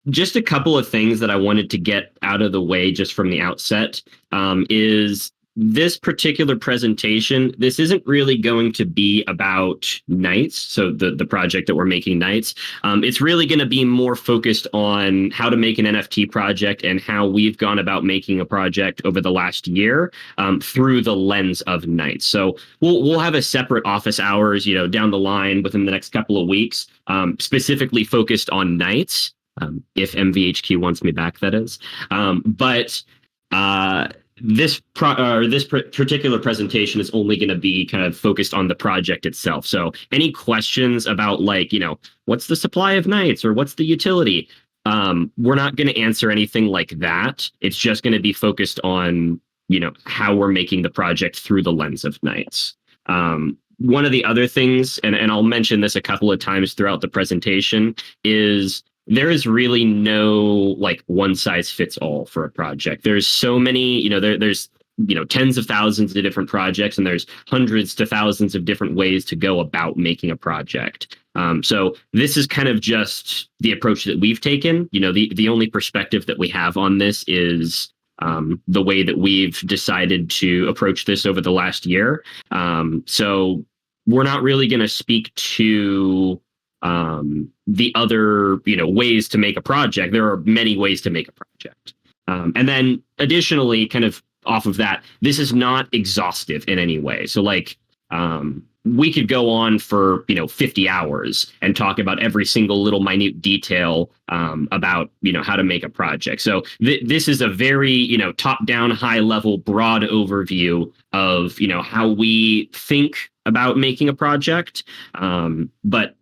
just a couple of things that I wanted to get out of the way just from the outset is this particular presentation. This isn't really going to be about Knights, so the project that we're making Knights. It's really going to be more focused on how to make an NFT project and how we've gone about making a project over the last year through the lens of Knights. So we'll have a separate office hours, down the line within the next couple of weeks, specifically focused on Knights. If MVHQ wants me back, that is. But this particular presentation is only going to be kind of focused on the project itself. So any questions about what's the supply of Knights or what's the utility? We're not going to answer anything like that. It's just going to be focused on, how we're making the project through the lens of Knights. One of the other things, and I'll mention this a couple of times throughout the presentation, is there is really no one size fits all for a project. There's so many, there's tens of thousands of different projects, and there's hundreds to thousands of different ways to go about making a project. So this is kind of just the approach that we've taken. The only perspective that we have on this is the way that we've decided to approach this over the last year. So we're not really going to speak to the other, ways to make a project. There are many ways to make a project. And then additionally, kind of off of that, this is not exhaustive in any way. So we could go on for, 50 hours and talk about every single little minute detail about, how to make a project. So this is a very, top down, high level, broad overview of, how we think about making a project. But,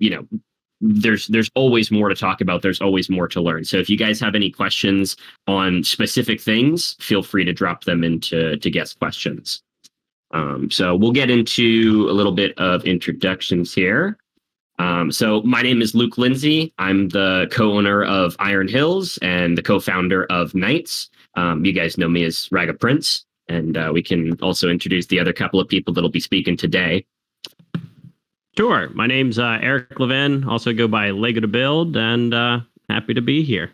there's always more to talk about. There's always more to learn. So if you guys have any questions on specific things, feel free to drop them into guest questions. So we'll get into a little bit of introductions here. So my name is Luke Lindsay. I'm the co-owner of Iron Hills and the co-founder of Knights. You guys know me as RaggaPrince, and we can also introduce the other couple of people that'll be speaking today. Sure. My name's Eric Levin, also go by Lego to Build, and happy to be here.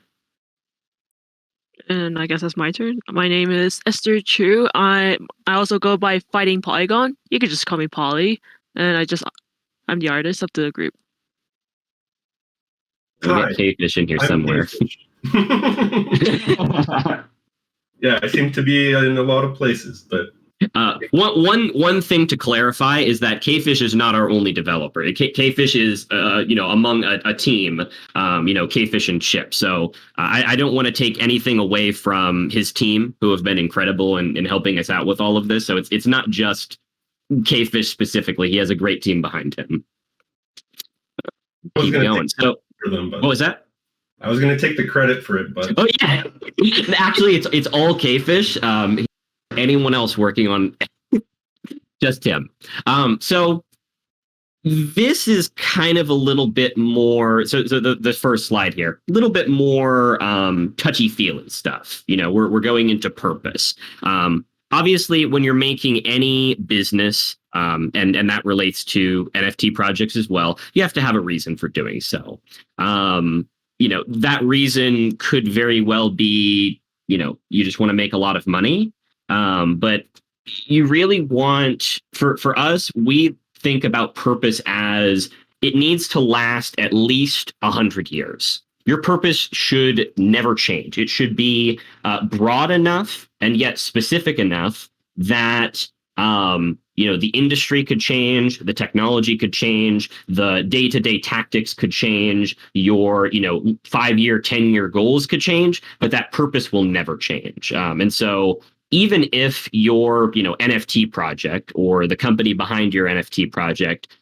And I guess that's my turn. My name is Esther Chu. I also go by Fighting Polygon. You could just call me Polly. And I'm the artist of the group. We got K-Fish in here somewhere. Yeah, I seem to be in a lot of places, but one thing to clarify is that K-Fish is not our only developer. K-Fish is among a team, K-Fish and Chip. So I don't want to take anything away from his team, who have been incredible in helping us out with all of this. So it's not just K-Fish specifically. He has a great team behind him. Keep going. So what was that? I was going to take the credit for it, but oh yeah, actually it's all K-Fish. Anyone else working on just him. So this is kind of a little bit more, so the first slide here, a little bit more touchy-feely stuff. We're going into purpose. Obviously, when you're making any business, and that relates to NFT projects as well, you have to have a reason for doing so. That reason could very well be, you just want to make a lot of money. But you really want, for us, we think about purpose as it needs to last at least 100 years. Your purpose should never change. It should be broad enough and yet specific enough that the industry could change, the technology could change, the day-to-day tactics could change, your 5-year, 10-year goals could change, but that purpose will never change. And so even if your NFT project or the company behind your NFT project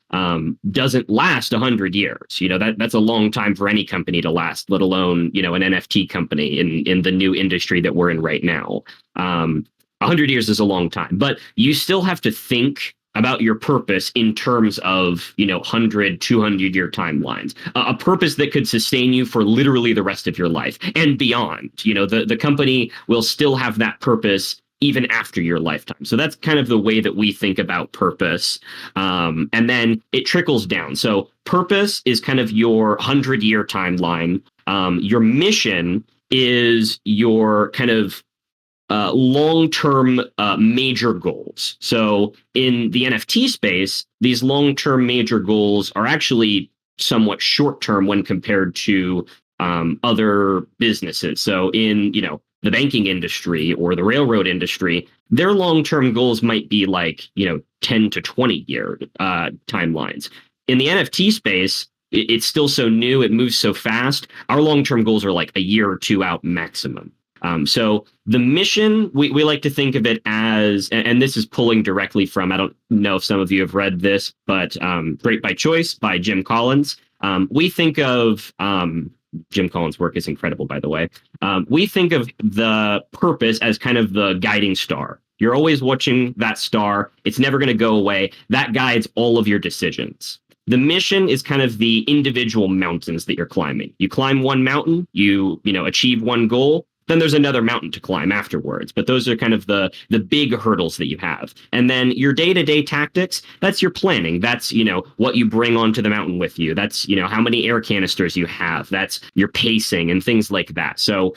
doesn't last 100 years, that's a long time for any company to last, let alone an NFT company in the new industry that we're in right now. 100 years is a long time, but you still have to think about your purpose in terms of 100, 200-year timelines, a purpose that could sustain you for literally the rest of your life and beyond. The company will still have that purpose even after your lifetime. So that's kind of the way that we think about purpose. And then it trickles down. So purpose is kind of your 100-year timeline. Your mission is your kind of long-term major goals. So in the NFT space, these long-term major goals are actually somewhat short-term when compared to other businesses. So in, the banking industry or the railroad industry, their long-term goals might be like, 10 to 20 year timelines. In the NFT space, it's still so new, it moves so fast. Our long-term goals are like a year or two out maximum. So the mission, we like to think of it as, and this is pulling directly from, I don't know if some of you have read this, but Great by Choice by Jim Collins. We think of, Jim Collins' work is incredible, by the way. We think of the purpose as kind of the guiding star. You're always watching that star. It's never going to go away. That guides all of your decisions. The mission is kind of the individual mountains that you're climbing. You climb one mountain, you achieve one goal, then there's another mountain to climb afterwards. But those are kind of the big hurdles that you have. And then your day-to-day tactics, that's your planning. That's, what you bring onto the mountain with you. That's, how many air canisters you have. That's your pacing and things like that. So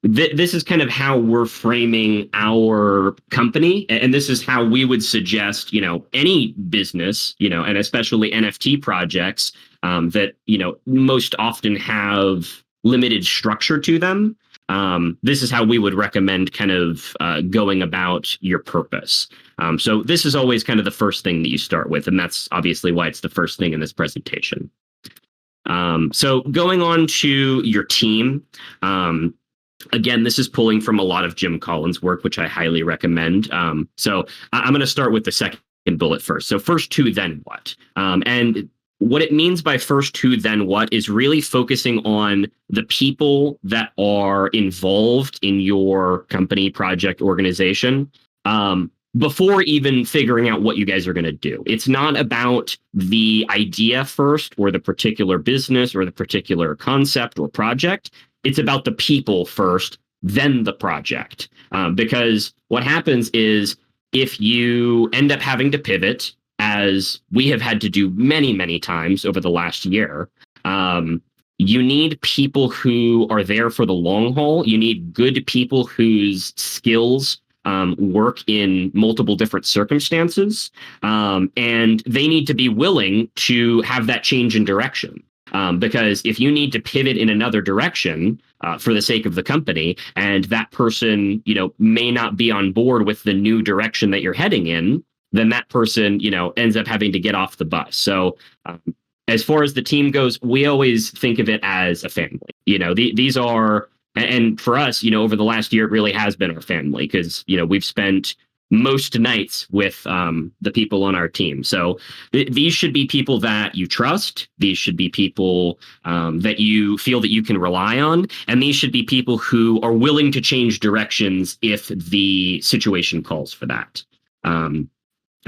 this is kind of how we're framing our company. And this is how we would suggest, any business, and especially NFT projects that, most often have limited structure to them. This is how we would recommend kind of going about your purpose. So this is always kind of the first thing that you start with, and that's obviously why it's the first thing in this presentation. So going on to your team, again, this is pulling from a lot of Jim Collins' work, which I highly recommend. So I'm going to start with the second bullet first. So first who, then what? And what it means by first who, then what is really focusing on the people that are involved in your company, project, organization, before even figuring out what you guys are going to do. It's not about the idea first, or the particular business, or the particular concept or project. It's about the people first, then the project. Because what happens is if you end up having to pivot, as we have had to do many, many times over the last year, you need people who are there for the long haul. You need good people whose skills work in multiple different circumstances, and they need to be willing to have that change in direction. Because if you need to pivot in another direction for the sake of the company, and that person, may not be on board with the new direction that you're heading in, then that person, ends up having to get off the bus. So as far as the team goes, we always think of it as a family. These are, and for us, over the last year, it really has been our family, because, we've spent most nights with the people on our team. So these should be people that you trust. These should be people that you feel that you can rely on. And these should be people who are willing to change directions if the situation calls for that.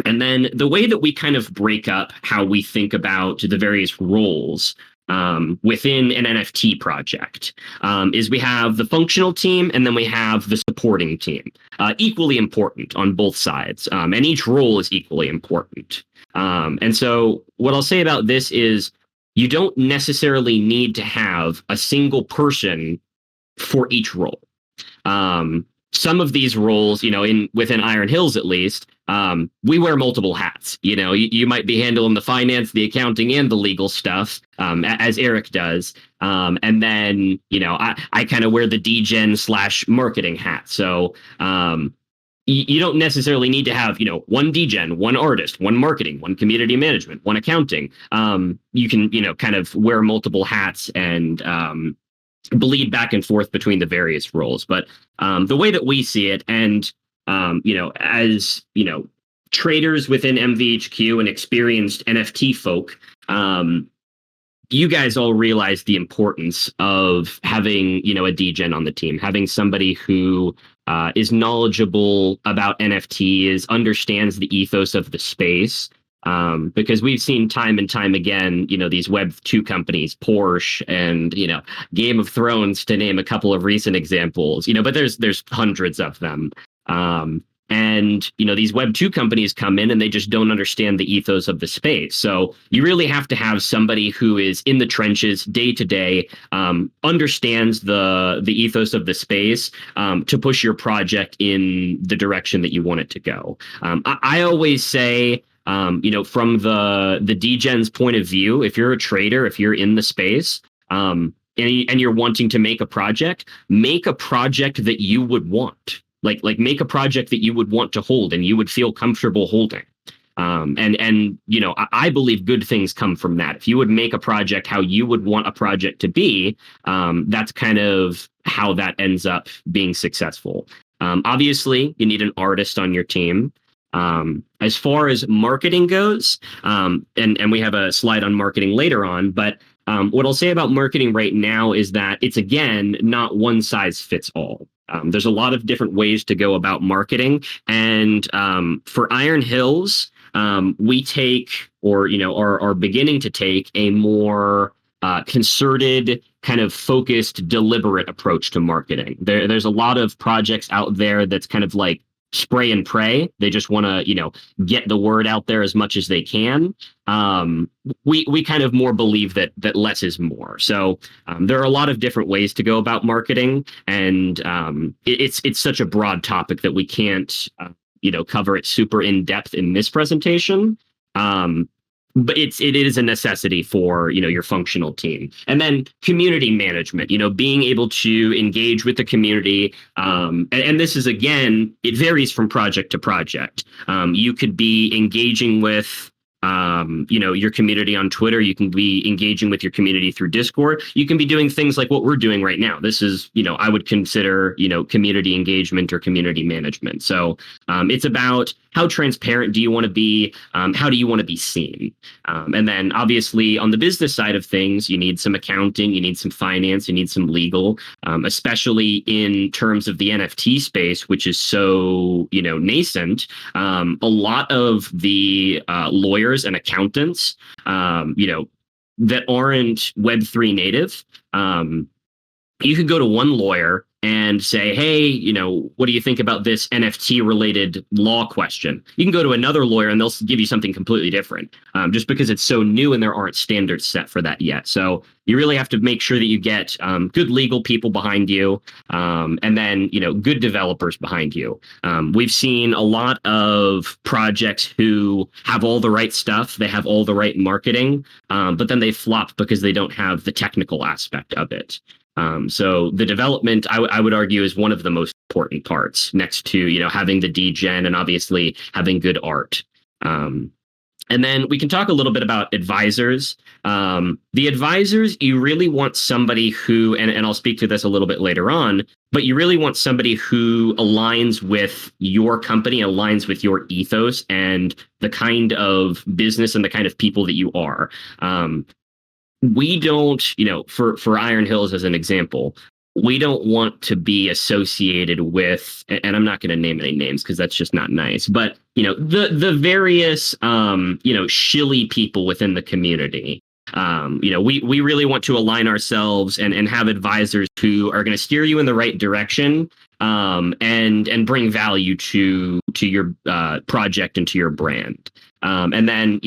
And then the way that we kind of break up how we think about the various roles within an NFT project is we have the functional team, and then we have the supporting team, equally important on both sides. And each role is equally important. And so what I'll say about this is you don't necessarily need to have a single person for each role. Some of these roles, within Iron Hills, at least, we wear multiple hats. You might be handling the finance, the accounting, and the legal stuff, as Eric does. And then, I kind of wear the DGen / marketing hat. So you don't necessarily need to have, one DGen, one artist, one marketing, one community management, one accounting. You can, kind of wear multiple hats and bleed back and forth between the various roles. But the way that we see it, and as traders within MVHQ and experienced NFT folk, you guys all realize the importance of having a DGen on the team, having somebody who is knowledgeable about NFTs, understands the ethos of the space. Because we've seen time and time again, these Web2 companies, Porsche and, Game of Thrones, to name a couple of recent examples, but there's hundreds of them. And, these Web 2 companies come in and they just don't understand the ethos of the space. So you really have to have somebody who is in the trenches day to day, understands the ethos of the space, to push your project in the direction that you want it to go. I always say, from the DGen's point of view, if you're a trader, if you're in the space, and you're wanting to make a project that you would want. Like make a project that you would want to hold and you would feel comfortable holding. I believe good things come from that. If you would make a project how you would want a project to be, that's kind of how that ends up being successful. Obviously, you need an artist on your team. As far as marketing goes, and we have a slide on marketing later on, but what I'll say about marketing right now is that it's, again, not one size fits all. There's a lot of different ways to go about marketing. And for Iron Hills, we take, or, are beginning to take a more concerted, kind of focused, deliberate approach to marketing. There's a lot of projects out there that's kind of like spray and pray. They just want to, get the word out there as much as they can. We kind of more believe that less is more. So there are a lot of different ways to go about marketing, and it's such a broad topic that we can't cover it super in depth in this presentation. But it is a necessity for your functional team. And then community management, being able to engage with the community, and this is, again, it varies from project to project. You could be engaging with your community on Twitter. You can be engaging with your community through Discord. You can be doing things like what we're doing right now. This is, I would consider, community engagement or community management. So it's about how transparent do you want to be? How do you want to be seen? And then obviously on the business side of things, you need some accounting, you need some finance, you need some legal, especially in terms of the NFT space, which is so, nascent. A lot of the lawyers and accountants, that aren't Web3 native, you could go to one lawyer and say, hey, what do you think about this NFT related law question? You can go to another lawyer and they'll give you something completely different, just because it's so new and there aren't standards set for that yet. So you really have to make sure that you get good legal people behind you, and then, good developers behind you. We've seen a lot of projects who have all the right stuff, they have all the right marketing, but then they flop because they don't have the technical aspect of it. So the development, I would argue, is one of the most important parts, next to, having the DGen and obviously having good art. And then we can talk a little bit about advisors. The advisors, you really want somebody who, and I'll speak to this a little bit later on, but you really want somebody who aligns with your company, aligns with your ethos and the kind of business and the kind of people that you are. We don't, for Iron Hills as an example, we don't want to be associated with, and I'm not going to name any names because that's just not nice, but, the various, shilly people within the community. We really want to align ourselves and have advisors who are going to steer you in the right direction, and bring value to your project and to your brand. And then,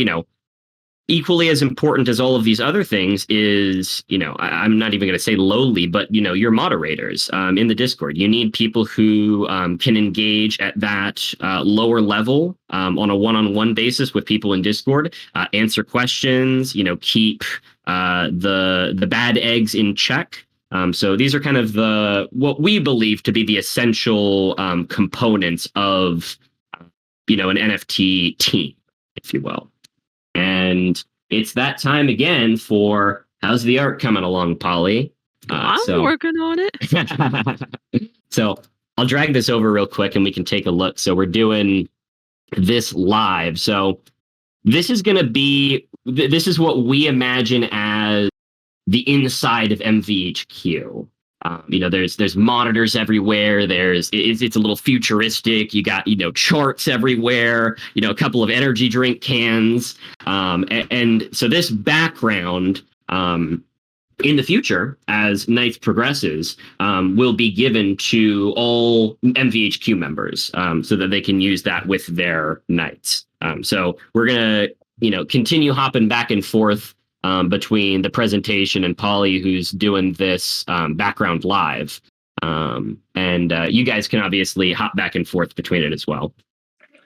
equally as important as all of these other things is, I'm not even going to say lowly, but, your moderators in the Discord. You need people who can engage at that lower level on a one-on-one basis with people in Discord, answer questions, keep the bad eggs in check. So these are kind of what we believe to be the essential components of, an NFT team, if you will. And it's that time again for how's the art coming along, Polly? I'm working on it. So I'll drag this over real quick and we can take a look. So we're doing this live. So this is going to be, this is what we imagine as the inside of MVHQ. There's monitors everywhere. It's a little futuristic. You got, charts everywhere, a couple of energy drink cans. And so this background in the future, as Knights progresses, will be given to all MVHQ members, so that they can use that with their Knights. So we're gonna, continue hopping back and forth between the presentation and Polly, who's doing this background live, and you guys can obviously hop back and forth between it as well.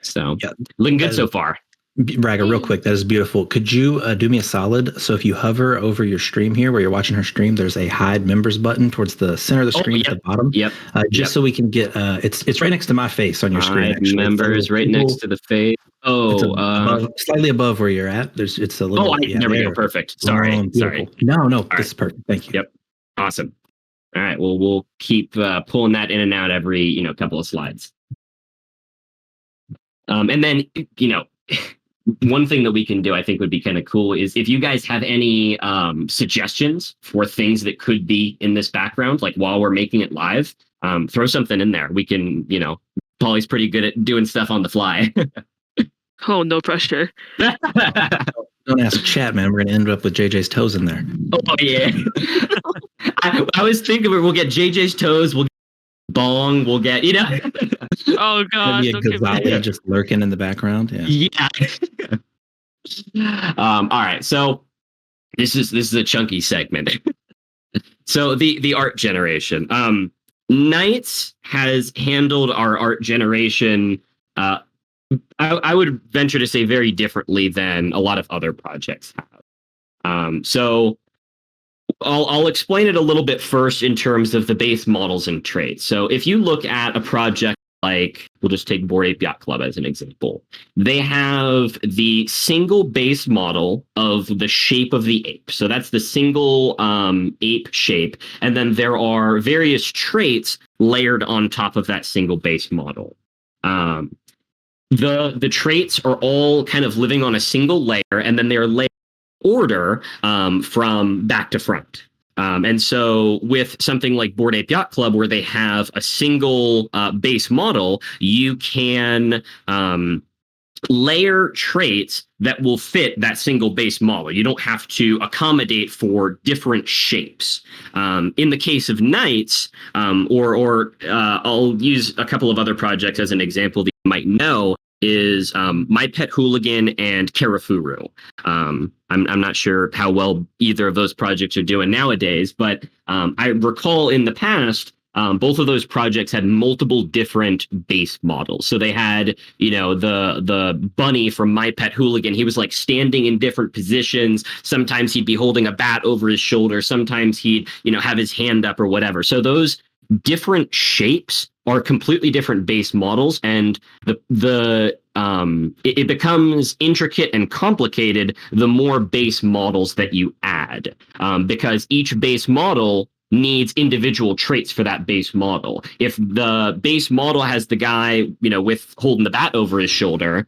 So looking good so far. Ragga, real quick, that is beautiful. Could you do me a solid? So if you hover over your stream here, where you're watching her stream, there's a hide members button towards the center of the screen at the bottom. Just so we can get it's right next to my face on your screen. Hide members right next to the face. Slightly above where you're at. It's a little. There we go. Perfect. Sorry. No, this is perfect. Thank you. Yep. Awesome. All right. Well, we'll keep pulling that in and out every couple of slides. And then one thing that we can do, I think would be kind of cool, is if you guys have any suggestions for things that could be in this background, like while we're making it live, throw something in there. We can, Polly's pretty good at doing stuff on the fly. Oh, no pressure. Don't ask chat, man. We're going to end up with JJ's toes in there. Oh, yeah. I was thinking we'll get JJ's toes, we'll get Bong, we'll get, Oh, God. Maybe a Ghazali just lurking in the background. Yeah. All right. So this is a chunky segment. So the art generation. Knights has handled our art generation, I would venture to say, very differently than a lot of other projects have. So I'll explain it a little bit first in terms of the base models and traits. So if you look at a project like, we'll just take Bored Ape Yacht Club as an example. They have the single base model of the shape of the ape. So that's the single ape shape. And then there are various traits layered on top of that single base model. The traits are all kind of living on a single layer, and then they're layered in order from back to front. And so with something like Bored Ape Yacht Club, where they have a single base model, you can layer traits that will fit that single base model. You don't have to accommodate for different shapes. In the case of Knights, or I'll use a couple of other projects as an example that you might know, is My Pet Hooligan and Karafuru. I'm not sure how well either of those projects are doing nowadays, but I recall in the past, both of those projects had multiple different base models. So they had, the bunny from My Pet Hooligan. He was like standing in different positions. Sometimes he'd be holding a bat over his shoulder. Sometimes he'd, have his hand up or whatever. So those different shapes are completely different base models, and it becomes intricate and complicated the more base models that you add, because each base model needs individual traits for that base model. If the base model has the guy, with holding the bat over his shoulder,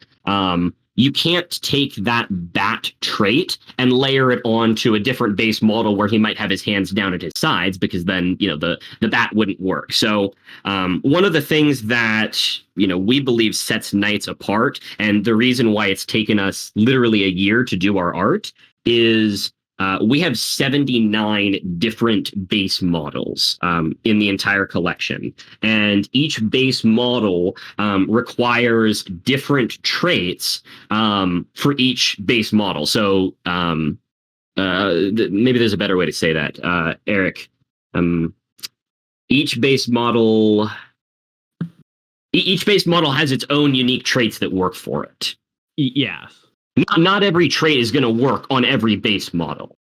you can't take that bat trait and layer it onto a different base model where he might have his hands down at his sides, because then, the bat wouldn't work. So one of the things that, we believe sets Knights apart, and the reason why it's taken us literally a year to do our art, is we have 79 different base models in the entire collection. And each base model requires different traits for each base model. So maybe there's a better way to say that, Eric. Each base model has its own unique traits that work for it. Yeah. Not every trait is going to work on every base model.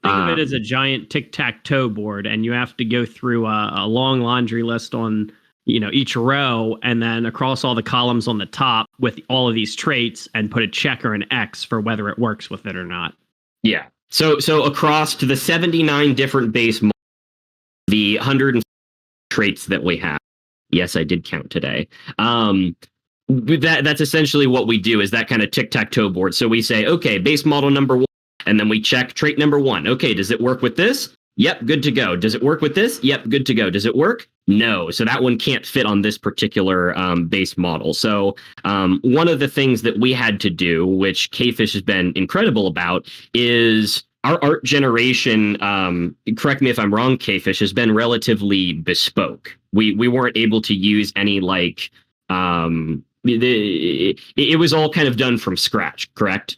Think of it as a giant tic-tac-toe board, and you have to go through a long laundry list on, each row, and then across all the columns on the top with all of these traits, and put a check or an X for whether it works with it or not. Yeah. So across to the 79 different base models, the 100 traits that we have. Yes, I did count today. That's essentially what we do, is that kind of tic-tac-toe board. So we say, okay, base model number 1, and then we check trait number 1. Okay, does it work with this? Yep, good to go. Does it work with this? Yep, good to go. Does it work? No. So that one can't fit on this particular base model. So one of the things that we had to do, which Kfish has been incredible about, is our art generation, correct me if I'm wrong, Kfish, has been relatively bespoke. We weren't able to use any like it was all kind of done from scratch, correct?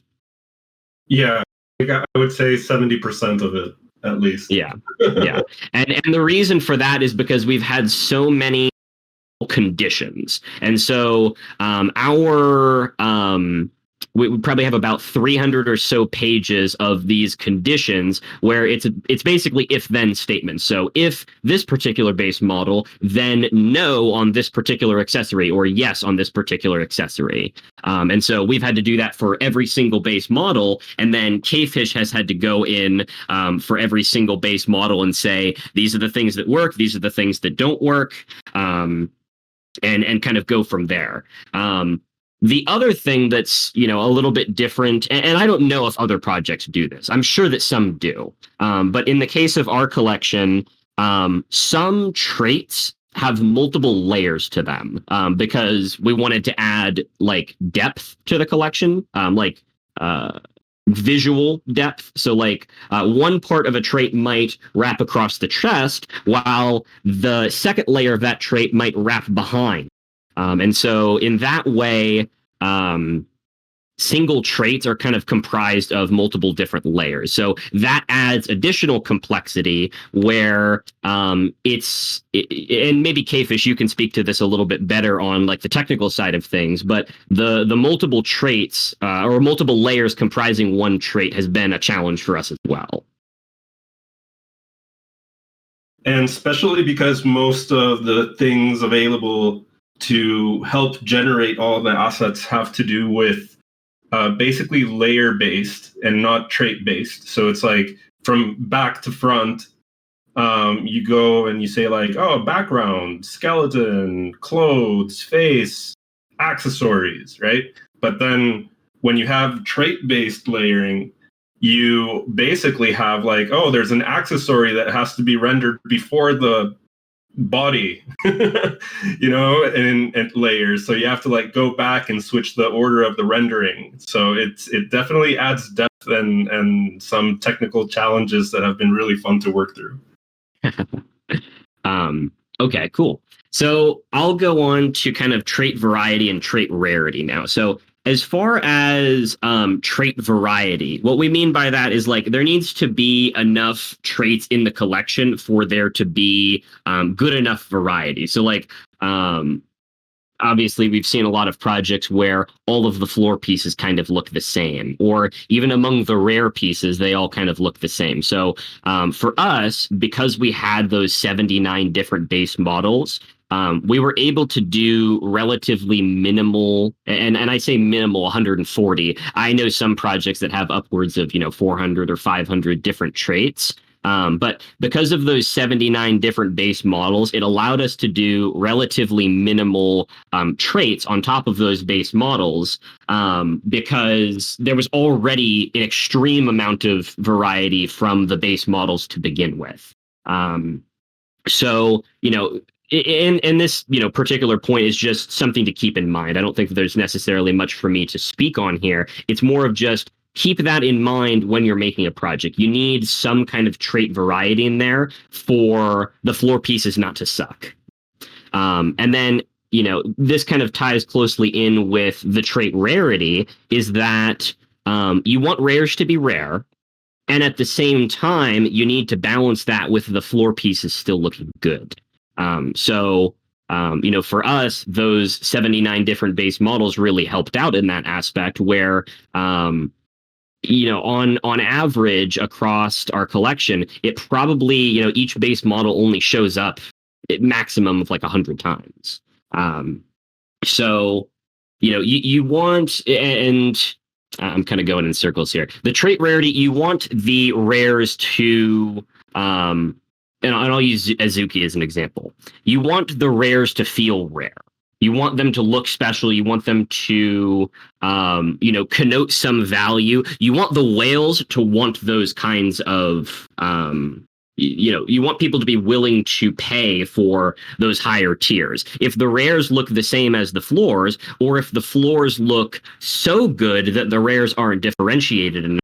Yeah, I would say 70% of it at least. Yeah, yeah, and the reason for that is because we've had so many conditions, and so our we probably have about 300 or so pages of these conditions where it's basically if-then statements. So if this particular base model, then no on this particular accessory, or yes on this particular accessory. And so we've had to do that for every single base model, and then Kfish has had to go in for every single base model and say, these are the things that work, these are the things that don't work, and kind of go from there. The other thing that's, a little bit different, and I don't know if other projects do this. I'm sure that some do. But in the case of our collection, some traits have multiple layers to them because we wanted to add like depth to the collection, like visual depth. So like one part of a trait might wrap across the chest, while the second layer of that trait might wrap behind. And so in that way, single traits are kind of comprised of multiple different layers. So that adds additional complexity where and maybe Kfish, you can speak to this a little bit better on like the technical side of things, but the multiple traits or multiple layers comprising one trait has been a challenge for us as well. And especially because most of the things available to help generate all the assets have to do with basically layer-based and not trait-based. So it's like from back to front, you go and you say like, oh, background, skeleton, clothes, face, accessories, right? But then when you have trait-based layering, you basically have like, oh, there's an accessory that has to be rendered before the body, and layers. So you have to like go back and switch the order of the rendering. So it definitely adds depth and some technical challenges that have been really fun to work through. Okay, cool. So I'll go on to kind of trait variety and trait rarity now. So as far as trait variety, what we mean by that is like there needs to be enough traits in the collection for there to be good enough variety. So like obviously we've seen a lot of projects where all of the floor pieces kind of look the same, or even among the rare pieces, they all kind of look the same. So for us, because we had those 79 different base models, we were able to do relatively minimal, and I say minimal 140. I know some projects that have upwards of 400 or 500 different traits. But because of those 79 different base models, it allowed us to do relatively minimal traits on top of those base models because there was already an extreme amount of variety from the base models to begin with. So, and this, particular point is just something to keep in mind. I don't think that there's necessarily much for me to speak on here. It's more of just keep that in mind when you're making a project. You need some kind of trait variety in there for the floor pieces not to suck. And then, this kind of ties closely in with the trait rarity is that you want rares to be rare. And at the same time, you need to balance that with the floor pieces still looking good. So, for us, those 79 different base models really helped out in that aspect where, on average across our collection, it probably, each base model only shows up at maximum of like 100 times. So, you want, and I'm kind of going in circles here. The trait rarity, you want the rares to, and I'll use Azuki as an example. You want the rares to feel rare. You want them to look special. You want them to, connote some value. You want the whales to want those kinds of, you want people to be willing to pay for those higher tiers. If the rares look the same as the floors, or if the floors look so good that the rares aren't differentiated enough,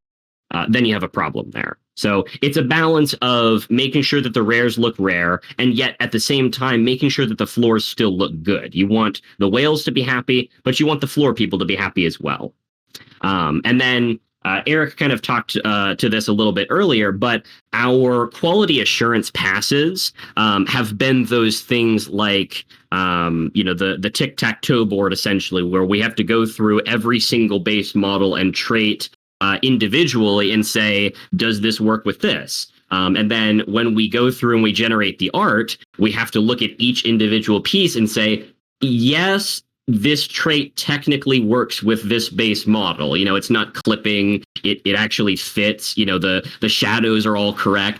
then you have a problem there. So it's a balance of making sure that the rares look rare, and yet at the same time making sure that the floors still look good. You want the whales to be happy, but you want the floor people to be happy as well. And then Eric kind of talked to this a little bit earlier, but our quality assurance passes have been those things like, the tic-tac-toe board, essentially, where we have to go through every single base model and trait individually and say, does this work with this? And then when we go through and we generate the art, we have to look at each individual piece and say, yes, this trait technically works with this base model. It's not clipping. It actually fits. The shadows are all correct.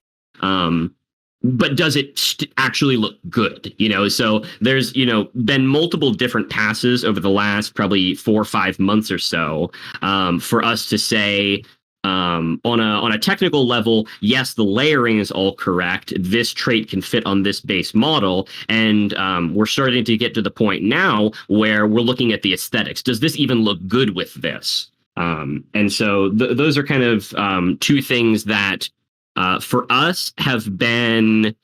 But does it actually look good? So there's, been multiple different passes over the last probably 4 or 5 months or so for us to say, on a technical level, yes, the layering is all correct. This trait can fit on this base model, and we're starting to get to the point now where we're looking at the aesthetics. Does this even look good with this? And so those are kind of two things that for us have been,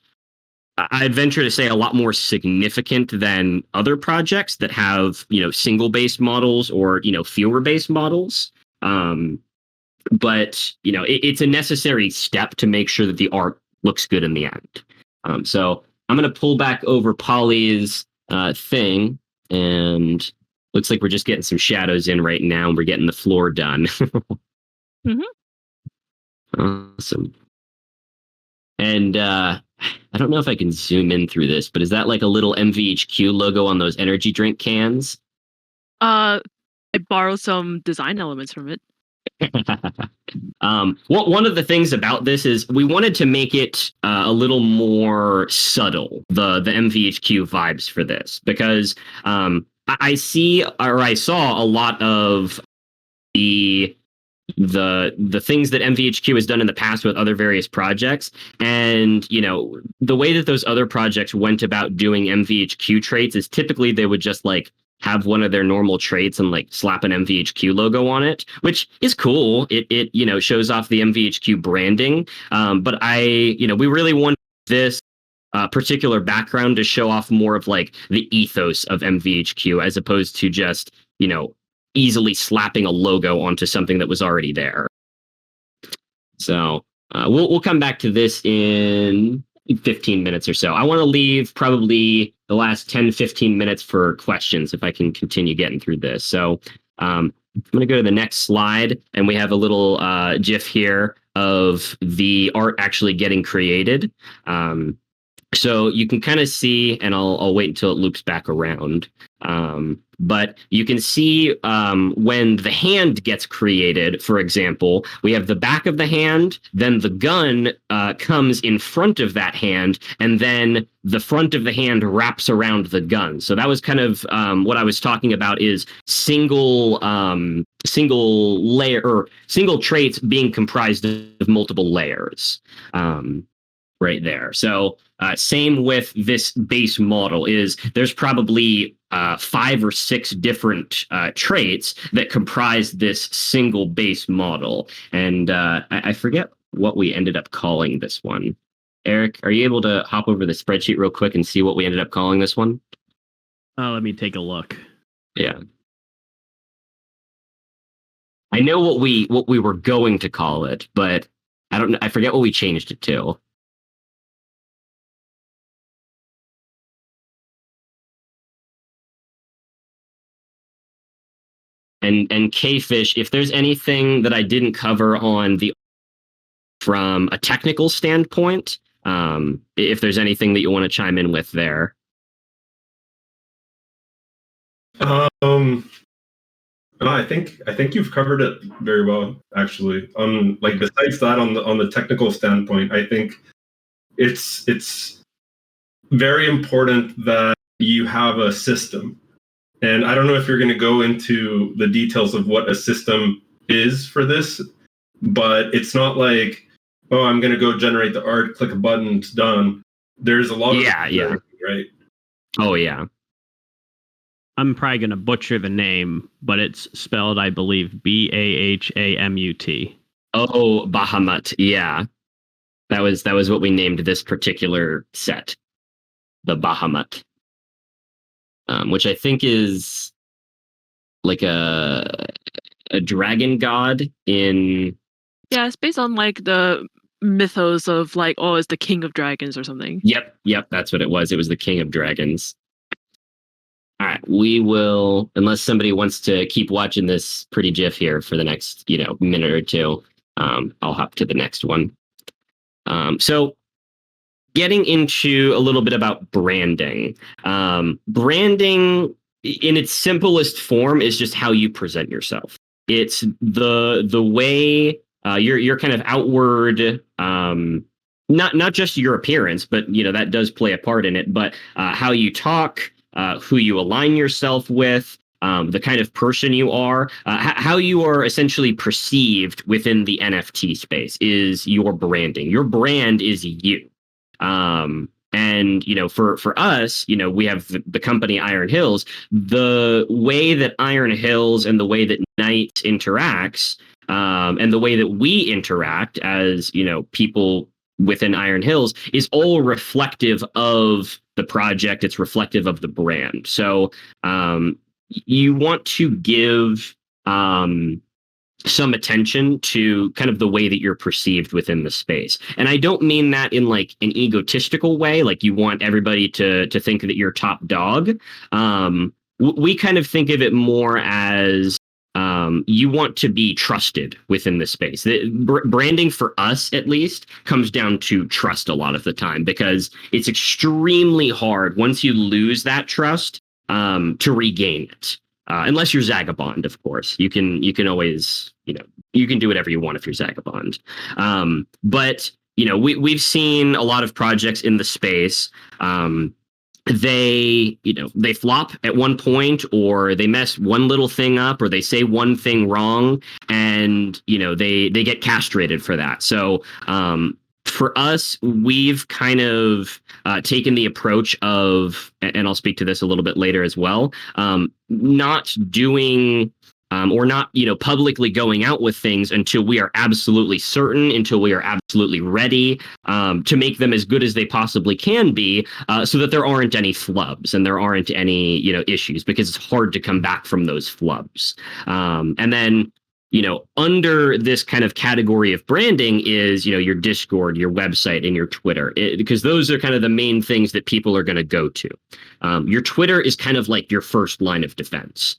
I'd venture to say, a lot more significant than other projects that have single base models or fewer base models. But it's a necessary step to make sure that the art looks good in the end. So I'm going to pull back over Polly's thing, and looks like we're just getting some shadows in right now, and we're getting the floor done. Awesome. And I don't know if I can zoom in through this, but is that like a little MVHQ logo on those energy drink cans? I borrowed some design elements from it. One of the things about this is we wanted to make it a little more subtle, the MVHQ vibes for this, because I saw a lot of the things that MVHQ has done in the past with other various projects, and the way that those other projects went about doing MVHQ traits is typically they would just like have one of their normal traits and like slap an MVHQ logo on it, which is cool. It shows off the MVHQ branding. But we really want this particular background to show off more of like the ethos of MVHQ as opposed to just, easily slapping a logo onto something that was already there. So we'll come back to this in 15 minutes or so. I want to leave probably the last 10, 15 minutes for questions if I can continue getting through this. So I'm going to go to the next slide, and we have a little GIF here of the art actually getting created. So you can kind of see, and I'll wait until it loops back around. But you can see when the hand gets created, for example, we have the back of the hand, then the gun comes in front of that hand, and then the front of the hand wraps around the gun. So that was kind of what I was talking about, is single layer or single traits being comprised of multiple layers. Right there. So same with this base model, is there's probably 5 or 6 different traits that comprise this single base model. And I forget what we ended up calling this one. Eric, are you able to hop over the spreadsheet real quick and see what we ended up calling this one? Let me take a look. Yeah. I know what we were going to call it, but I forget what we changed it to. And K-Fish, if there's anything that I didn't cover from a technical standpoint, if there's anything that you want to chime in with there. No, I think you've covered it very well, actually. Like besides that, on the technical standpoint, I think it's very important that you have a system. And I don't know if you're going to go into the details of what a system is for this, but it's not like, oh, I'm going to go generate the art, click a button, it's done. There's a lot of right? Oh, yeah. I'm probably going to butcher the name, but it's spelled, I believe, BAHAMUT. Oh, Bahamut. Yeah. That was what we named this particular set, the Bahamut, which I think is like a dragon god in. Yeah, it's based on like the mythos of like, oh, it's the king of dragons or something. Yep, that's what it was. It was the king of dragons. All right, we will, unless somebody wants to keep watching this pretty GIF here for the next, minute or two. I'll hop to the next one. So getting into a little bit about branding. Branding in its simplest form is just how you present yourself. It's the way your kind of outward, not just your appearance, but that does play a part in it. But how you talk, who you align yourself with, the kind of person you are, how you are essentially perceived within the NFT space is your branding. Your brand is you. And for us, we have the company Iron Hills. The way that Iron Hills and the way that Knight interacts, and the way that we interact as people within Iron Hills is all reflective of the project. It's reflective of the brand. So you want to give some attention to kind of the way that you're perceived within the space. And I don't mean that in like an egotistical way, like you want everybody to think that you're top dog. We kind of think of it more as you want to be trusted within the space. Branding for us, at least, comes down to trust a lot of the time, because it's extremely hard once you lose that trust to regain it. Unless you're Zagabond, of course, you can always, you can do whatever you want if you're Zagabond. But we've seen a lot of projects in the space. They flop at one point, or they mess one little thing up, or they say one thing wrong, and they get castrated for that. So for us, we've kind of taken the approach of, and I'll speak to this a little bit later as well, not doing or not, publicly going out with things until we are absolutely certain, until we are absolutely ready to make them as good as they possibly can be, so that there aren't any flubs and there aren't any, issues, because it's hard to come back from those flubs. And then, under this kind of category of branding is, your Discord, your website, and your Twitter, because those are kind of the main things that people are going to go to. Your Twitter is kind of like your first line of defense.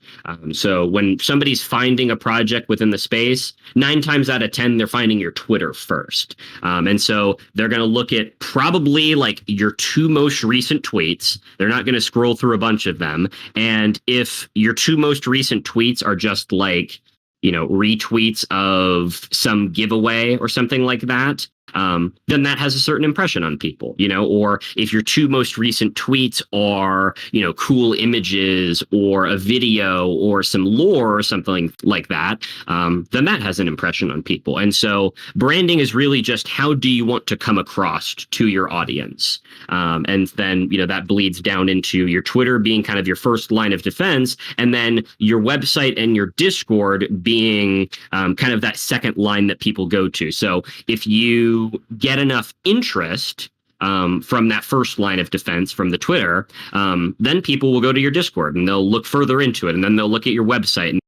So when somebody's finding a project within the space, 9 times out of 10, they're finding your Twitter first. And so they're going to look at probably like your 2 most recent tweets. They're not going to scroll through a bunch of them. And if your 2 most recent tweets are just like, retweets of some giveaway or something like that, then that has a certain impression on people, or if your 2 most recent tweets are, cool images or a video or some lore or something like that, then that has an impression on people. And so branding is really just how do you want to come across to your audience? And then, that bleeds down into your Twitter being kind of your first line of defense, and then your website and your Discord being kind of that second line that people go to. So if you get enough interest from that first line of defense from the Twitter, then people will go to your Discord and they'll look further into it, and then they'll look at your website and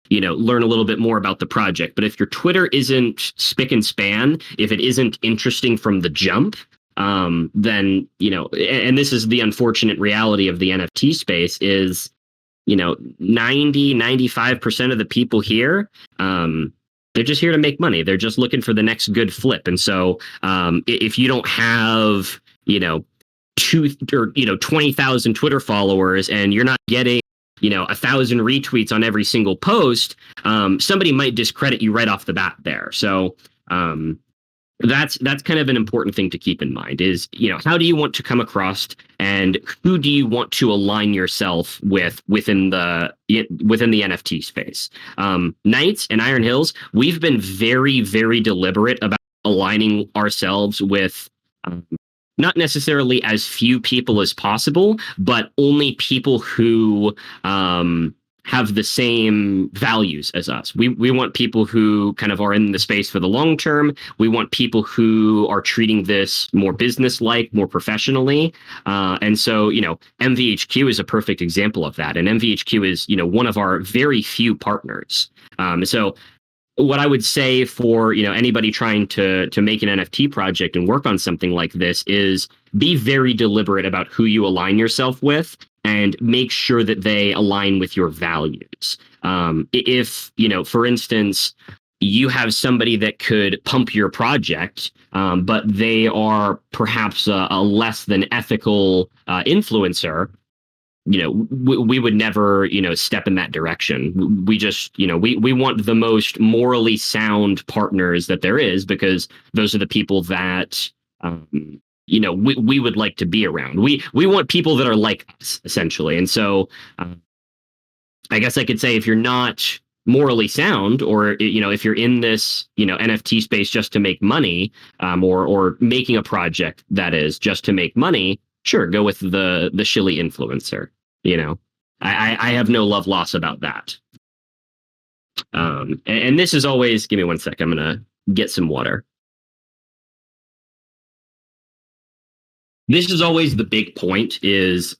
learn a little bit more about the project. But if your Twitter isn't spick and span, if it isn't interesting from the jump, then and this is the unfortunate reality of the NFT space is 95% of the people here, they're just here to make money. They're just looking for the next good flip. And so if you don't have 20,000 Twitter followers and you're not getting 1,000 retweets on every single post, somebody might discredit you right off the bat there. So that's kind of an important thing to keep in mind is, how do you want to come across and who do you want to align yourself with within the NFT space? Knights and Iron Hills, we've been very, very deliberate about aligning ourselves with not necessarily as few people as possible, but only people who have the same values as us. We want people who kind of are in the space for the long term. We want people who are treating this more business-like, more professionally. And so, MVHQ is a perfect example of that. And MVHQ is, one of our very few partners. So what I would say for, anybody trying to make an NFT project and work on something like this is be very deliberate about who you align yourself with and make sure that they align with your values. If, for instance, you have somebody that could pump your project, but they are perhaps a less than ethical influencer, we would never, step in that direction. We just, we want the most morally sound partners that there is, because those are the people that, we would like to be around. We want people that are like us, essentially. And so I guess I could say, if you're not morally sound, or, if you're in this, NFT space just to make money, or making a project that is just to make money, sure, go with the shilly influencer. I have no love loss about that. And this is always, give me 1 sec, I'm gonna get some water. This is always the big point, is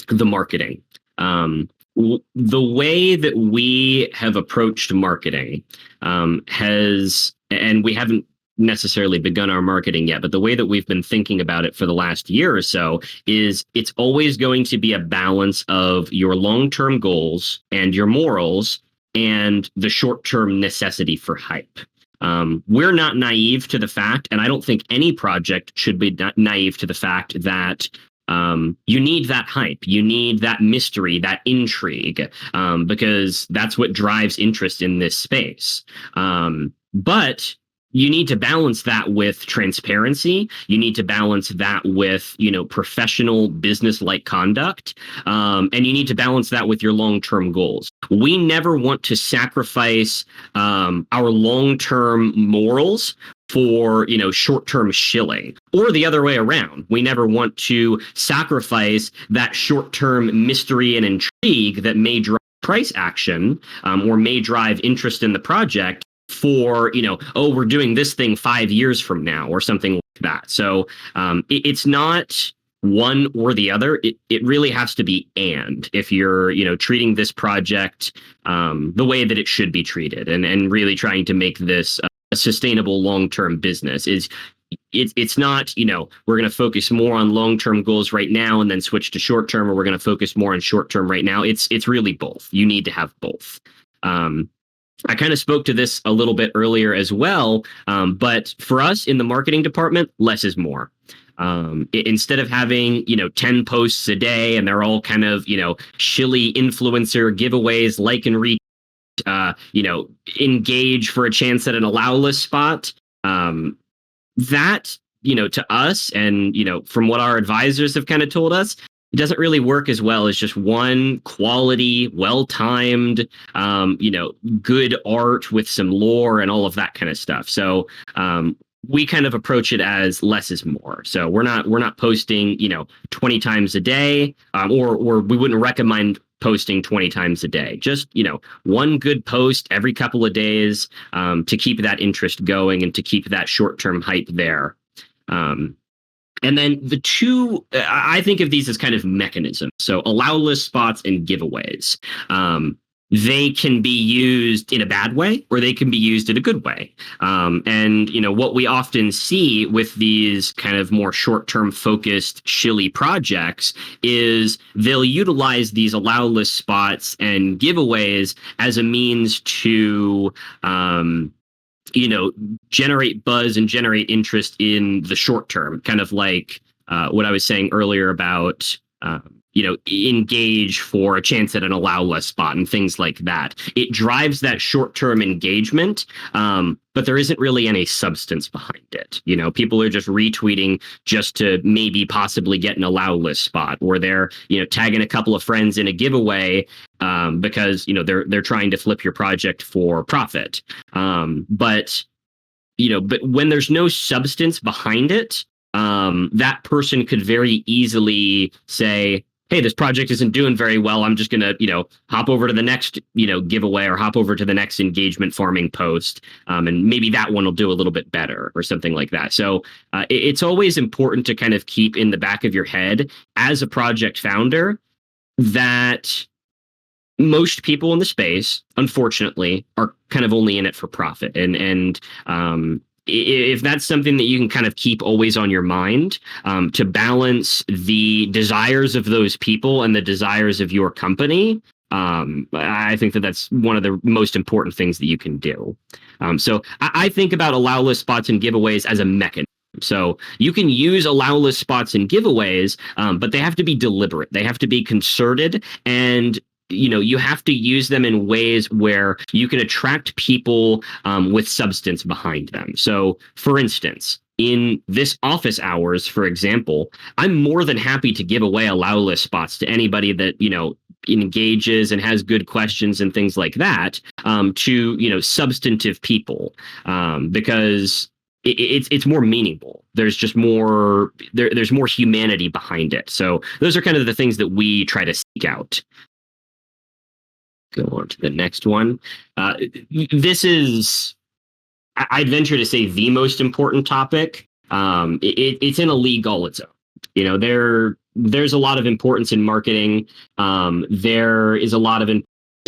the marketing. The way that we have approached marketing has, and we haven't necessarily begun our marketing yet, but the way that we've been thinking about it for the last year or so is it's always going to be a balance of your long-term goals and your morals and the short-term necessity for hype. We're not naive to the fact, and I don't think any project should be naive to the fact that you need that hype, you need that mystery, that intrigue, because that's what drives interest in this space. But you need to balance that with transparency. You need to balance that with, professional business-like conduct. And you need to balance that with your long-term goals. We never want to sacrifice our long-term morals for, short-term shilling, or the other way around. We never want to sacrifice that short-term mystery and intrigue that may drive price action, or may drive interest in the project for, we're doing this thing 5 years from now, or something like that. So it's not one or the other. It really has to be and, if you're, treating this project the way that it should be treated, and really trying to make this a sustainable long-term business. It's not, we're going to focus more on long-term goals right now and then switch to short-term, or we're going to focus more on short-term right now. It's really both. You need to have both. I kind of spoke to this a little bit earlier as well, but for us in the marketing department, less is more. Instead of having, 10 posts a day and they're all kind of, shilly influencer giveaways, like and retweet, engage for a chance at an allow list spot, that, to us, and, from what our advisors have kind of told us, it doesn't really work as well as just one quality, well-timed, good art with some lore and all of that kind of stuff. So we kind of approach it as less is more. So we're not posting, 20 times a day, or we wouldn't recommend posting 20 times a day. Just, one good post every couple of days, to keep that interest going and to keep that short-term hype there. And then the two, I think of these as kind of mechanisms. So allow list spots and giveaways. They can be used in a bad way, or they can be used in a good way. And, what we often see with these kind of more short-term focused shilly projects is they'll utilize these allow list spots and giveaways as a means to, generate buzz and generate interest in the short term, kind of like what I was saying earlier about, engage for a chance at an allow list spot and things like that. It drives that short term engagement, but there isn't really any substance behind it. People are just retweeting just to maybe possibly get an allow list spot, or they're, tagging a couple of friends in a giveaway because, they're trying to flip your project for profit. But when there's no substance behind it, that person could very easily say, hey, this project isn't doing very well. I'm just going to, hop over to the next, giveaway or hop over to the next engagement farming post. And maybe that one will do a little bit better or something like that. So it's always important to kind of keep in the back of your head as a project founder that most people in the space, unfortunately, are kind of only in it for profit. And if that's something that you can kind of keep always on your mind, to balance the desires of those people and the desires of your company, I think that that's one of the most important things that you can do. So I think about allow list spots and giveaways as a mechanism. So you can use allow list spots and giveaways, but they have to be deliberate. They have to be concerted, and you have to use them in ways where you can attract people with substance behind them. So, for instance, in this office hours, for example, I'm more than happy to give away allow list spots to anybody that, engages and has good questions and things like that, to, substantive people, because it's more meaningful. There's just more, there's more humanity behind it. So those are kind of the things that we try to seek out. Go on to the next one. This is, I'd venture to say, the most important topic. It's in a league all its own. There's a lot of importance in marketing. There is a lot of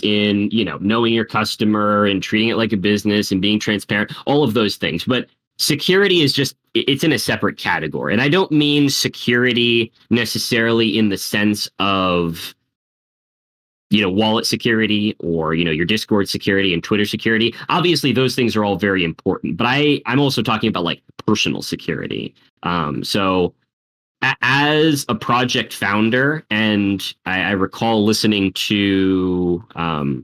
in knowing your customer and treating it like a business and being transparent. All of those things, but security is just, it's in a separate category. And I don't mean security necessarily in the sense of wallet security or, your Discord security and Twitter security. Obviously, those things are all very important, but I'm also talking about like personal security. So as a project founder, and I recall listening to,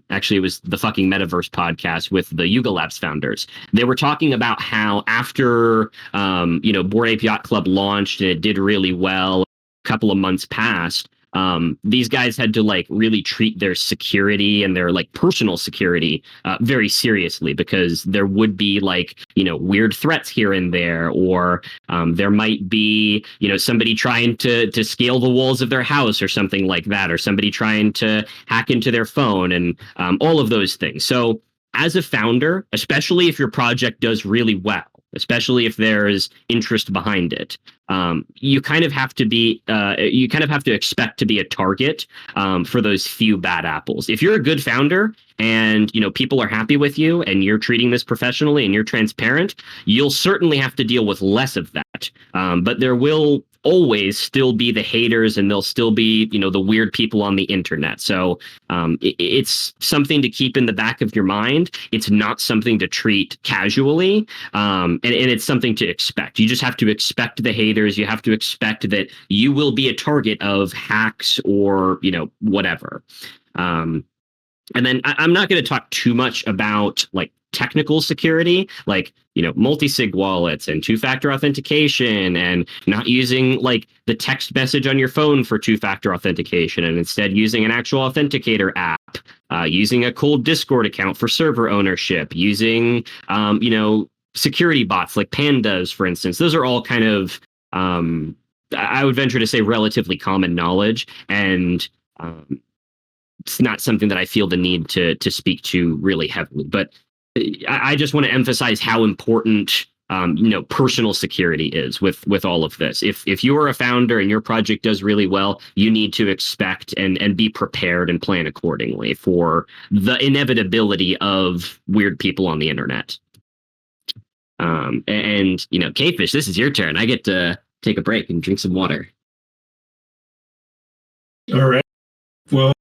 actually it was the fucking Metaverse podcast with the Yuga Labs founders. They were talking about how after, Bored Ape Yacht Club launched and it did really well, a couple of months passed, these guys had to like really treat their security and their like personal security very seriously, because there would be like weird threats here and there, or there might be somebody trying to scale the walls of their house or something like that, or somebody trying to hack into their phone, and all of those things. So as a founder, especially if your project does really well, especially if there's interest behind it, you kind of have to be, you kind of have to expect to be a target for those few bad apples. If you're a good founder and people are happy with you and you're treating this professionally and you're transparent, you'll certainly have to deal with less of that. But there will always still be the haters, and there'll still be the weird people on the internet. So it's something to keep in the back of your mind. It's not something to treat casually, and it's something to expect. You just have to expect the haters. You have to expect that you will be a target of hacks or whatever. And then I'm not going to talk too much about like technical security, like multi-sig wallets and two-factor authentication, and not using like the text message on your phone for two-factor authentication, and instead using an actual authenticator app, using a cold Discord account for server ownership, using security bots like Pandas, for instance. Those are all kind of I would venture to say relatively common knowledge, and it's not something that I feel the need to speak to really heavily. But I just want to emphasize how important personal security is with all of this. If you are a founder and your project does really well, you need to expect and be prepared and plan accordingly for the inevitability of weird people on the internet. And Kfish, this is your turn. I get to take a break and drink some water. All right. Well,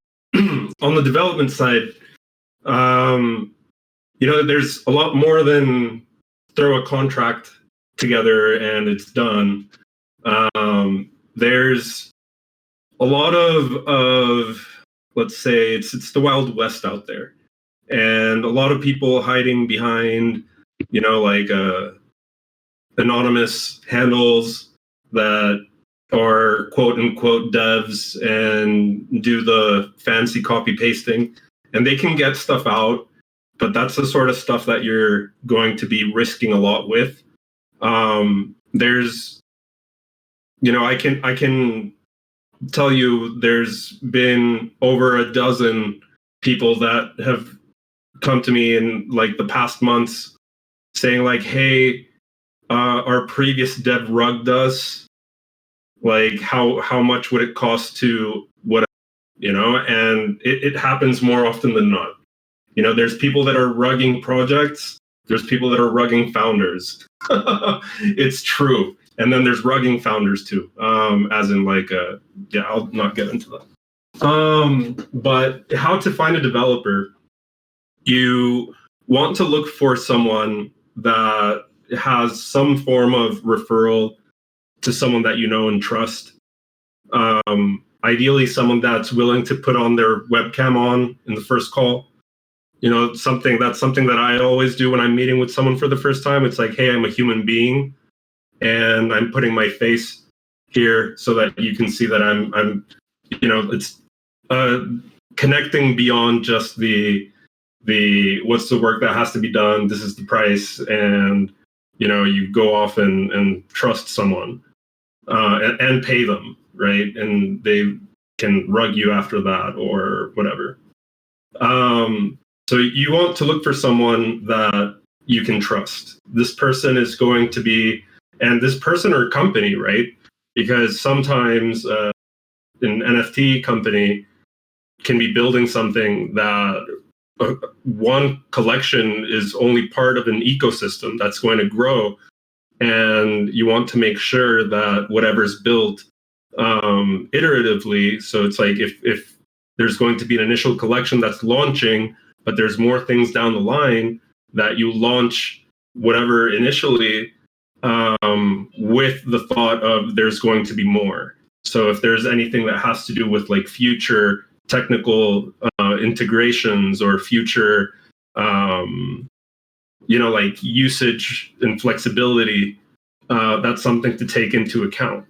on the development side, there's a lot more than throw a contract together and it's done. There's a lot of let's say it's the Wild West out there, and a lot of people hiding behind anonymous handles that are quote unquote devs and do the fancy copy pasting, and they can get stuff out, but that's the sort of stuff that you're going to be risking a lot with. There's I can tell you there's been over a dozen people that have come to me in like the past months saying like, hey, our previous dev rugged us. Like how much would it cost to what, and it happens more often than not. There's people that are rugging projects. There's people that are rugging founders. It's true. And then there's rugging founders too. As in like, I'll not get into that. But how to find a developer? You want to look for someone that has some form of referral to someone that you know and trust. Ideally, someone that's willing to put on their webcam on in the first call. Something that I always do when I'm meeting with someone for the first time. It's like, hey, I'm a human being, and I'm putting my face here so that you can see that I'm it's connecting beyond just the what's the work that has to be done. This is the price, and you go off and trust someone and pay them, right? And they can rug you after that or whatever. So you want to look for someone that you can trust. This person is going to be, and this person or company, right? Because sometimes an NFT company can be building something that one collection is only part of an ecosystem that's going to grow. And you want to make sure that whatever's built iteratively, so it's like if there's going to be an initial collection that's launching, but there's more things down the line, that you launch whatever initially with the thought of there's going to be more. So if there's anything that has to do with like future technical integrations or future, like usage and flexibility, that's something to take into account.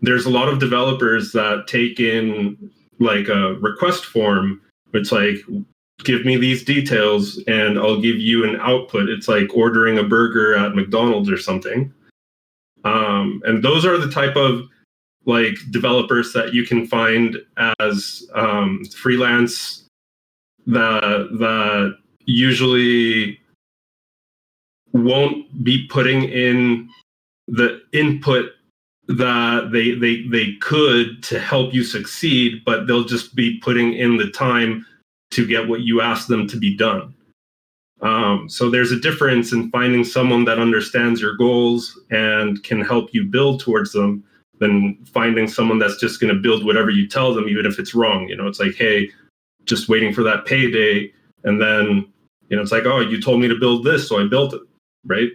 There's a lot of developers that take in like a request form. It's like, give me these details and I'll give you an output. It's like ordering a burger at McDonald's or something. And those are the type of like developers that you can find as freelance that usually won't be putting in the input that they could to help you succeed, but they'll just be putting in the time to get what you ask them to be done. So there's a difference in finding someone that understands your goals and can help you build towards them than finding someone that's just going to build whatever you tell them, even if it's wrong. It's like, hey, just waiting for that payday. And then, it's like, oh, you told me to build this, so I built it, right?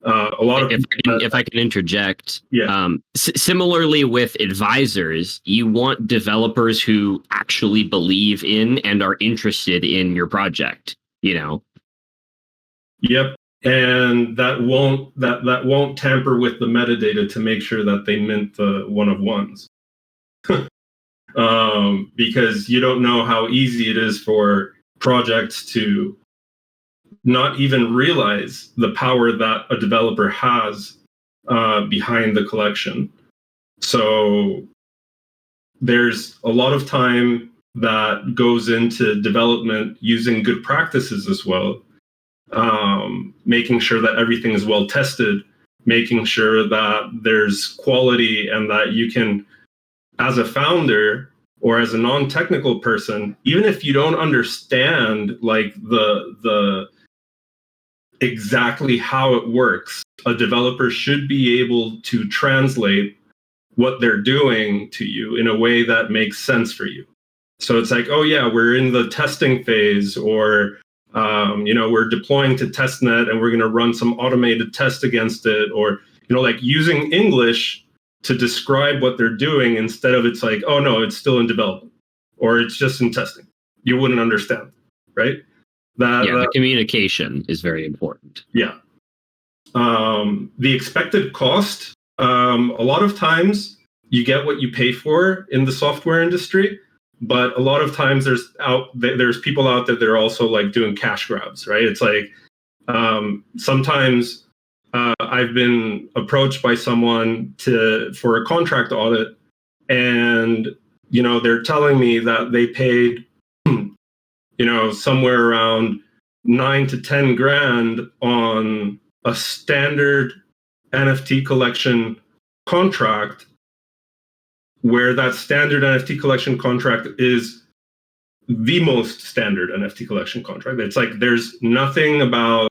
A lot of if I can interject, yeah. Similarly with advisors, you want developers who actually believe in and are interested in your project. Yep, and that won't tamper with the metadata to make sure that they mint the one of ones, because you don't know how easy it is for projects to not even realize the power that a developer has behind the collection. So there's a lot of time that goes into development using good practices as well, making sure that everything is well tested, making sure that there's quality and that you can, as a founder or as a non-technical person, even if you don't understand like the exactly how it works, a developer should be able to translate what they're doing to you in a way that makes sense for you. So it's like, oh yeah, we're in the testing phase, or we're deploying to testnet and we're going to run some automated test against it, or like using English to describe what they're doing instead of it's like, oh no, it's still in development or it's just in testing. You wouldn't understand, right? The communication is very important. Yeah. The expected cost, a lot of times you get what you pay for in the software industry, but a lot of times there's people out there that are also like doing cash grabs, right? It's like sometimes I've been approached by someone for a contract audit, And, they're telling me that they paid, somewhere around 9 to 10 grand on a standard NFT collection contract, where that standard NFT collection contract is the most standard NFT collection contract. It's like there's nothing about,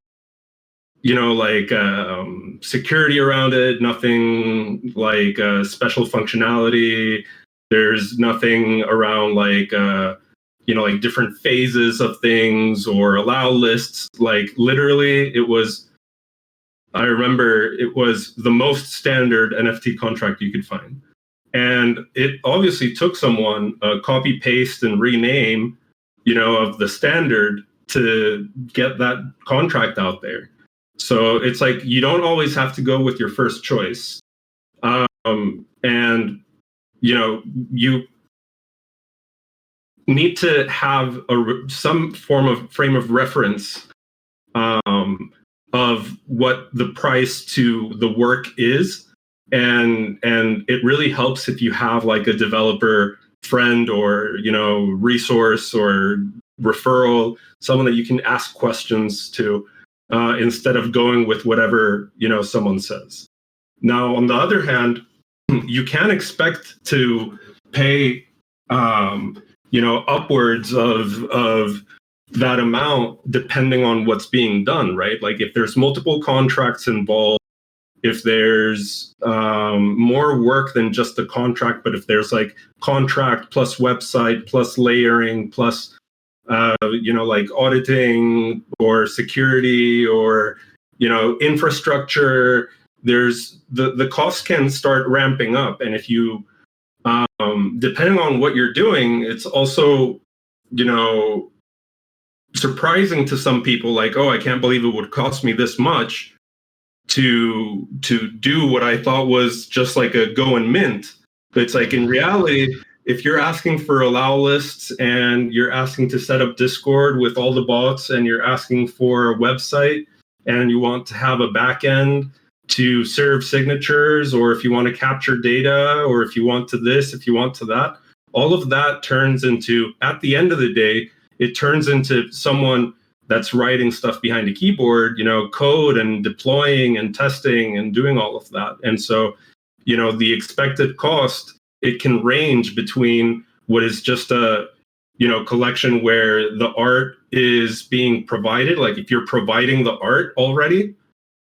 security around it, nothing like special functionality. There's nothing around like different phases of things or allow lists. Like literally, I remember it was the most standard NFT contract you could find. And it obviously took someone copy, paste, and rename, of the standard to get that contract out there. So it's like you don't always have to go with your first choice. And, you need to have some form of frame of reference of what the price to the work is. And it really helps if you have like a developer friend or, resource or referral, someone that you can ask questions to instead of going with whatever, someone says. Now, on the other hand, you can expect to pay, upwards of that amount depending on what's being done, right? Like if there's multiple contracts involved, if there's more work than just the contract, but if there's like contract plus website plus layering plus like auditing or security or infrastructure, there's the costs can start ramping up. And if you depending on what you're doing, it's also surprising to some people, like, oh, I can't believe it would cost me this much to do what I thought was just like a go and mint. But it's like in reality, if you're asking for allow lists and you're asking to set up Discord with all the bots and you're asking for a website and you want to have a back end to serve signatures, or if you want to capture data, or if you want to this, if you want to that, all of that turns into, at the end of the day, it turns into someone that's writing stuff behind a keyboard, code and deploying and testing and doing all of that. And so, the expected cost, it can range between what is just a, collection where the art is being provided. Like if you're providing the art already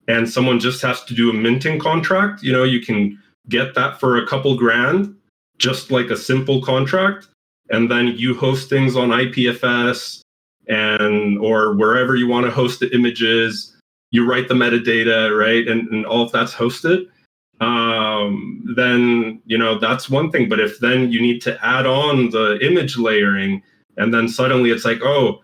and someone just has to do a minting contract, you can get that for a couple grand, just like a simple contract. And then you host things on IPFS or wherever you want to host the images, you write the metadata, right? And all of that's hosted. Then, that's one thing. But if then you need to add on the image layering, and then suddenly it's like, oh,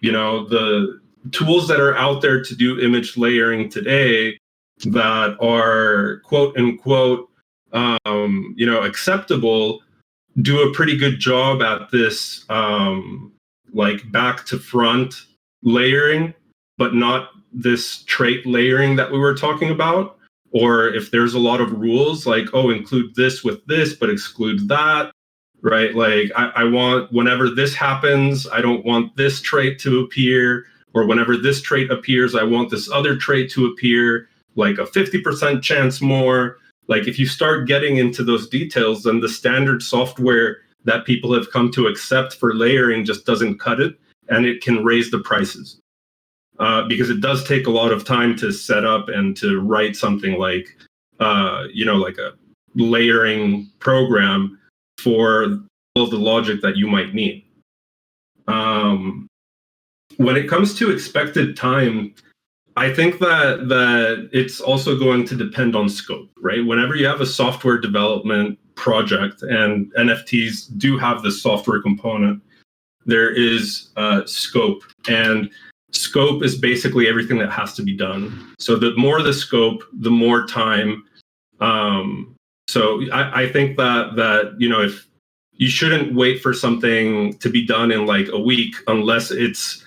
the tools that are out there to do image layering today that are quote unquote, acceptable, do a pretty good job at this, like back to front layering, but not this trait layering that we were talking about. Or if there's a lot of rules, like, oh, include this with this, but exclude that, right? Like I want, whenever this happens, I don't want this trait to appear, or whenever this trait appears, I want this other trait to appear, like a 50% chance more. Like if you start getting into those details, then the standard software that people have come to accept for layering just doesn't cut it, and it can raise the prices. Because it does take a lot of time to set up and to write something like, like a layering program for all the logic that you might need. When it comes to expected time, I think that it's also going to depend on scope, right? Whenever you have a software development project, and NFTs do have the software component, there is scope. And scope is basically everything that has to be done. So the more the scope, the more time. So I think that if you shouldn't wait for something to be done in like a week, unless it's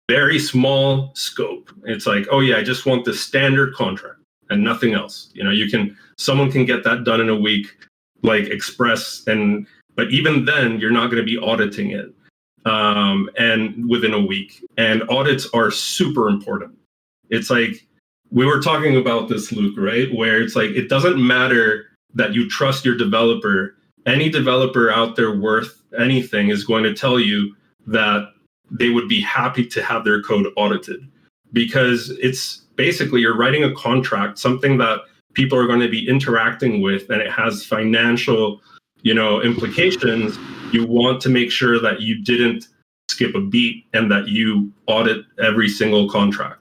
very small scope. It's like, oh yeah, I just want the standard contract and nothing else. Someone can get that done in a week. like express, but even then you're not going to be auditing it and within a week. And audits are super important. It's like we were talking about this, Luke, right? Where it's like it doesn't matter that you trust your developer. Any developer out there worth anything is going to tell you that they would be happy to have their code audited, because it's basically you're writing a contract, something that people are going to be interacting with, and it has financial, implications. You want to make sure that you didn't skip a beat and that you audit every single contract.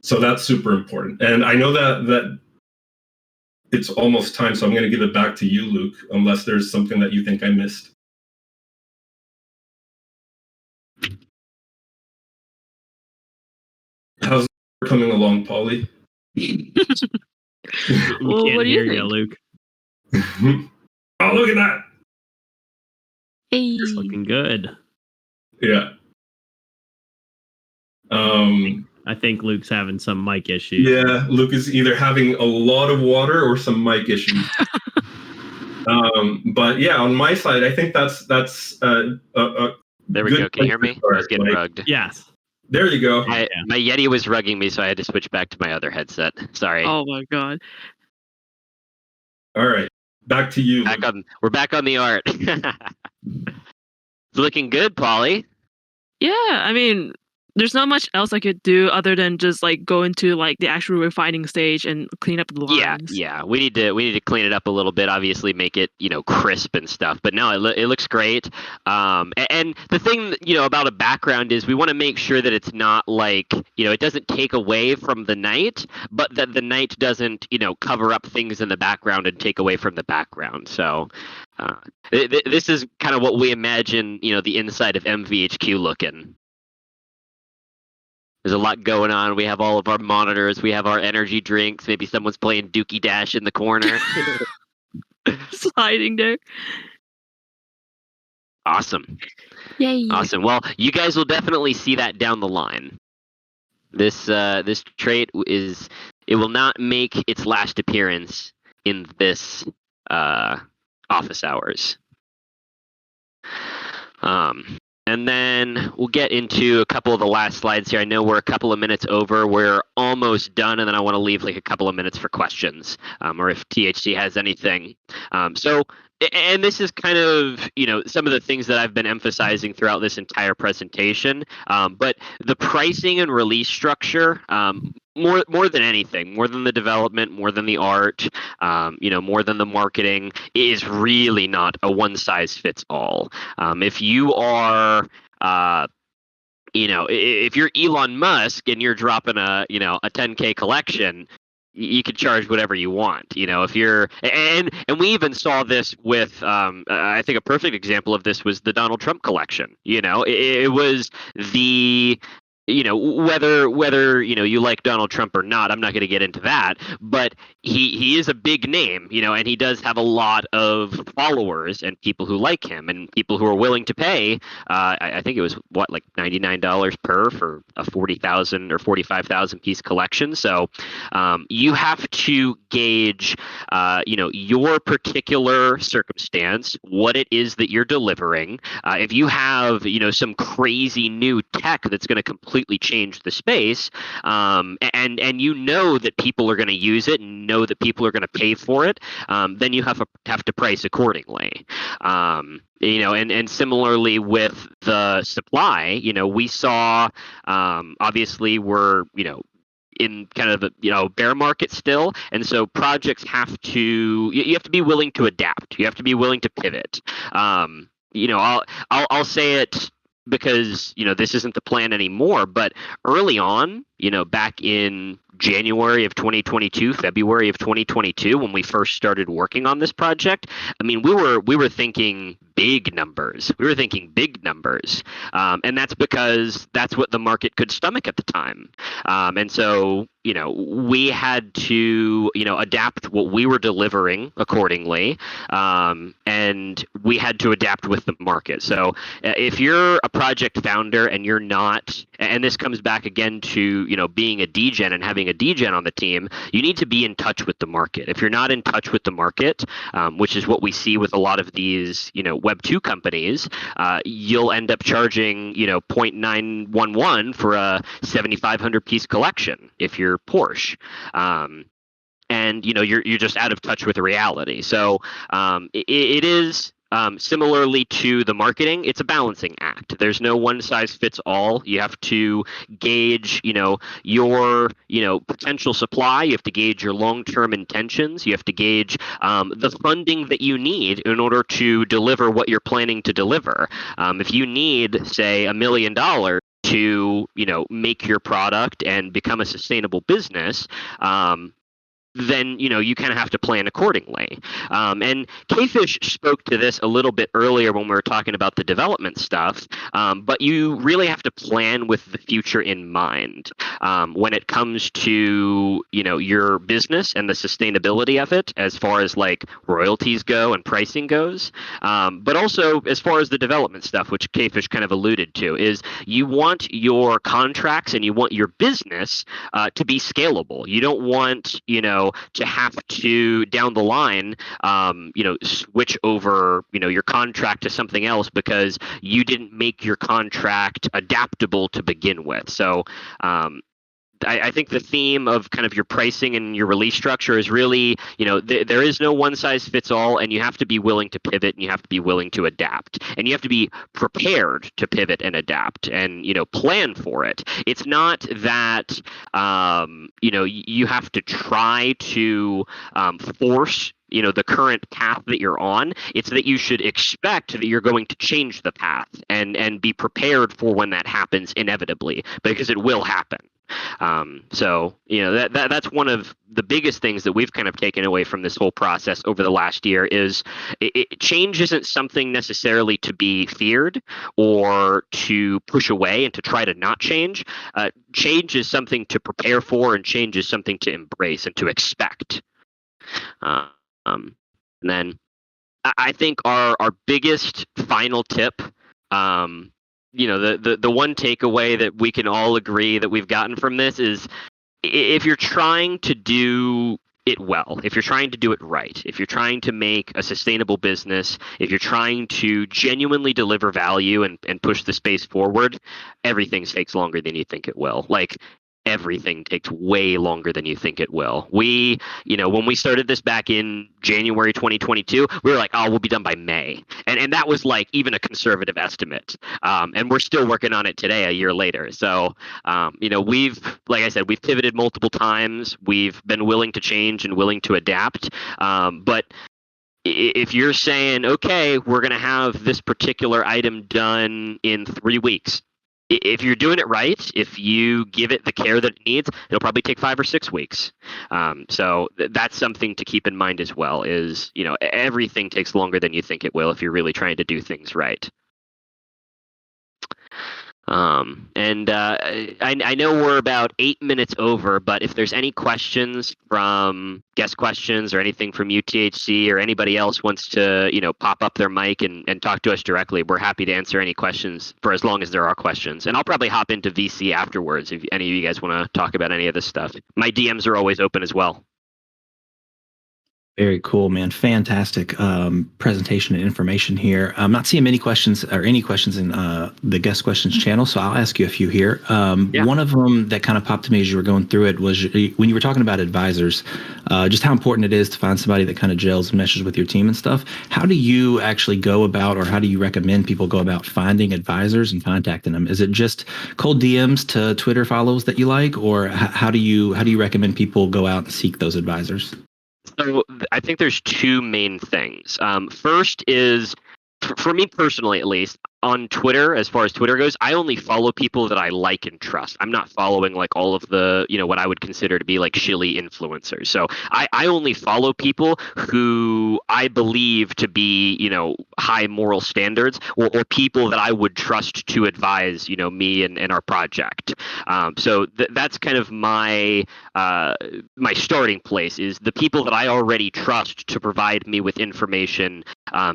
So that's super important. And I know that it's almost time, so I'm going to give it back to you, Luke, unless there's something that you think I missed. How's it coming along, Polly? We Well, can't what do you hear you, think? Luke. Oh, look at that. Hey. It's looking good. Yeah. I think Luke's having some mic issues. Yeah, Luke is either having a lot of water or some mic issues. But yeah, on my side, I think that's There we go. Can you hear me? I was getting rugged. Yes. There you go. My Yeti was rugging me, so I had to switch back to my other headset. Sorry. Oh my god. All right, back to you. We're back on the art. It's looking good, Polly. Yeah, I mean, there's not much else I could do other than just like go into like the actual refining stage and clean up the lines. Yeah. We need to clean it up a little bit. Obviously, make it crisp and stuff. But no, it looks great. And the thing about a background is we want to make sure that it's not like it doesn't take away from the night, but that the night doesn't cover up things in the background and take away from the background. So. This is kind of what we imagine, the inside of MVHQ looking. There's a lot going on. We have all of our monitors. We have our energy drinks. Maybe someone's playing Dookie Dash in the corner. Sliding there. Awesome. Yay. Awesome. Well, you guys will definitely see that down the line. This trait it will not make its last appearance in this office hours. And then we'll get into a couple of the last slides here. I know we're a couple of minutes over. We're almost done, and then I want to leave like a couple of minutes for questions, or if THC has anything. And this is kind of, some of the things that I've been emphasizing throughout this entire presentation. But the pricing and release structure, more than anything, more than the development, more than the art, more than the marketing, is really not a one-size-fits-all. If you are if you're Elon Musk and you're dropping a 10K collection, you could charge whatever you want. If you're and we even saw this with I think a perfect example of this was the Donald Trump collection. It was the whether you like Donald Trump or not, I'm not going to get into that, but he is a big name, and he does have a lot of followers and people who like him and people who are willing to pay. I think it was like $99 per for a 40,000 or 45,000 piece collection. So you have to gauge your particular circumstance, what it is that you're delivering. If you have some crazy new tech that's going to completely change the space, and that people are going to use it and know that people are going to pay for it, then you have to price accordingly. And similarly with the supply, we saw obviously we're in kind of a bear market still, and so projects you have to be willing to adapt. You have to be willing to pivot. I'll say it because this isn't the plan anymore, but early on, back in January of 2022, February of 2022, when we first started working on this project, I mean, we were thinking big numbers. We were thinking big numbers. And that's because that's what the market could stomach at the time. And so, we had to, adapt what we were delivering accordingly. And we had to adapt with the market. So if you're a project founder and you're not, and this comes back again to, being a DGen and having a DGen on the team, you need to be in touch with the market. If you're not in touch with the market, which is what we see with a lot of these, Web 2 companies, you'll end up charging, 0.911 for a 7,500 piece collection if you're Porsche. And you're just out of touch with the reality. So it is similarly to the marketing, it's a balancing act. There's no one size fits all. You have to gauge, your, potential supply. You have to gauge your long-term intentions. You have to gauge the funding that you need in order to deliver what you're planning to deliver. If you need, say, $1 million to, make your product and become a sustainable business, then you kind of have to plan accordingly. And Kfish spoke to this a little bit earlier when we were talking about the development stuff, but you really have to plan with the future in mind when it comes to your business and the sustainability of it, as far as like royalties go and pricing goes, but also as far as the development stuff, which Kfish kind of alluded to, is you want your contracts and you want your business to be scalable. You don't want to have to down the line, switch over, your contract to something else because you didn't make your contract adaptable to begin with. So I think the theme of kind of your pricing and your release structure is really, there is no one size fits all, and you have to be willing to pivot and you have to be willing to adapt, and you have to be prepared to pivot and adapt and, plan for it. It's not that, you have to try to force the current path that you're on. It's that you should expect that you're going to change the path and be prepared for when that happens inevitably, because it will happen. So that's one of the biggest things that we've kind of taken away from this whole process over the last year is change isn't something necessarily to be feared or to push away and to try to not change. Change is something to prepare for, and change is something to embrace and to expect. And then I think our biggest final tip, the one takeaway that we can all agree that we've gotten from this is, if you're trying to do it well, if you're trying to do it right, if you're trying to make a sustainable business, if you're trying to genuinely deliver value and push the space forward, everything takes longer than you think it will. Like, everything takes way longer than you think it will. We, when we started this back in January 2022, we were like, oh, we'll be done by May. And that was like even a conservative estimate. And we're still working on it today, a year later. So, like I said, we've pivoted multiple times. We've been willing to change and willing to adapt. But if you're saying, okay, we're going to have this particular item done in 3 weeks, if you're doing it right, if you give it the care that it needs, it'll probably take 5 or 6 weeks. So that's something to keep in mind as well, is, everything takes longer than you think it will if you're really trying to do things right. I know we're about 8 minutes over, but if there's any questions from guest questions or anything from UTHC or anybody else wants to, pop up their mic and talk to us directly, we're happy to answer any questions for as long as there are questions. And I'll probably hop into VC afterwards if any of you guys want to talk about any of this stuff. My DMs are always open as well. Very cool, man. Fantastic presentation and information here. I'm not seeing many questions or any questions in the guest questions channel, so I'll ask you a few here. One of them that kind of popped to me as you were going through it was when you were talking about advisors, just how important it is to find somebody that kind of gels and meshes with your team and stuff. How do you actually go about, or how do you recommend people go about finding advisors and contacting them? Is it just cold DMs to Twitter follows that you like, or how do you recommend people go out and seek those advisors? So I think there's two main things. First is, for me personally at least, on Twitter, as far as Twitter goes, I only follow people that I like and trust. I'm not following like all of the, what I would consider to be like shilly influencers. So I only follow people who I believe to be, high moral standards, or people that I would trust to advise, me and our project. So that's kind of my my starting place, is the people that I already trust to provide me with information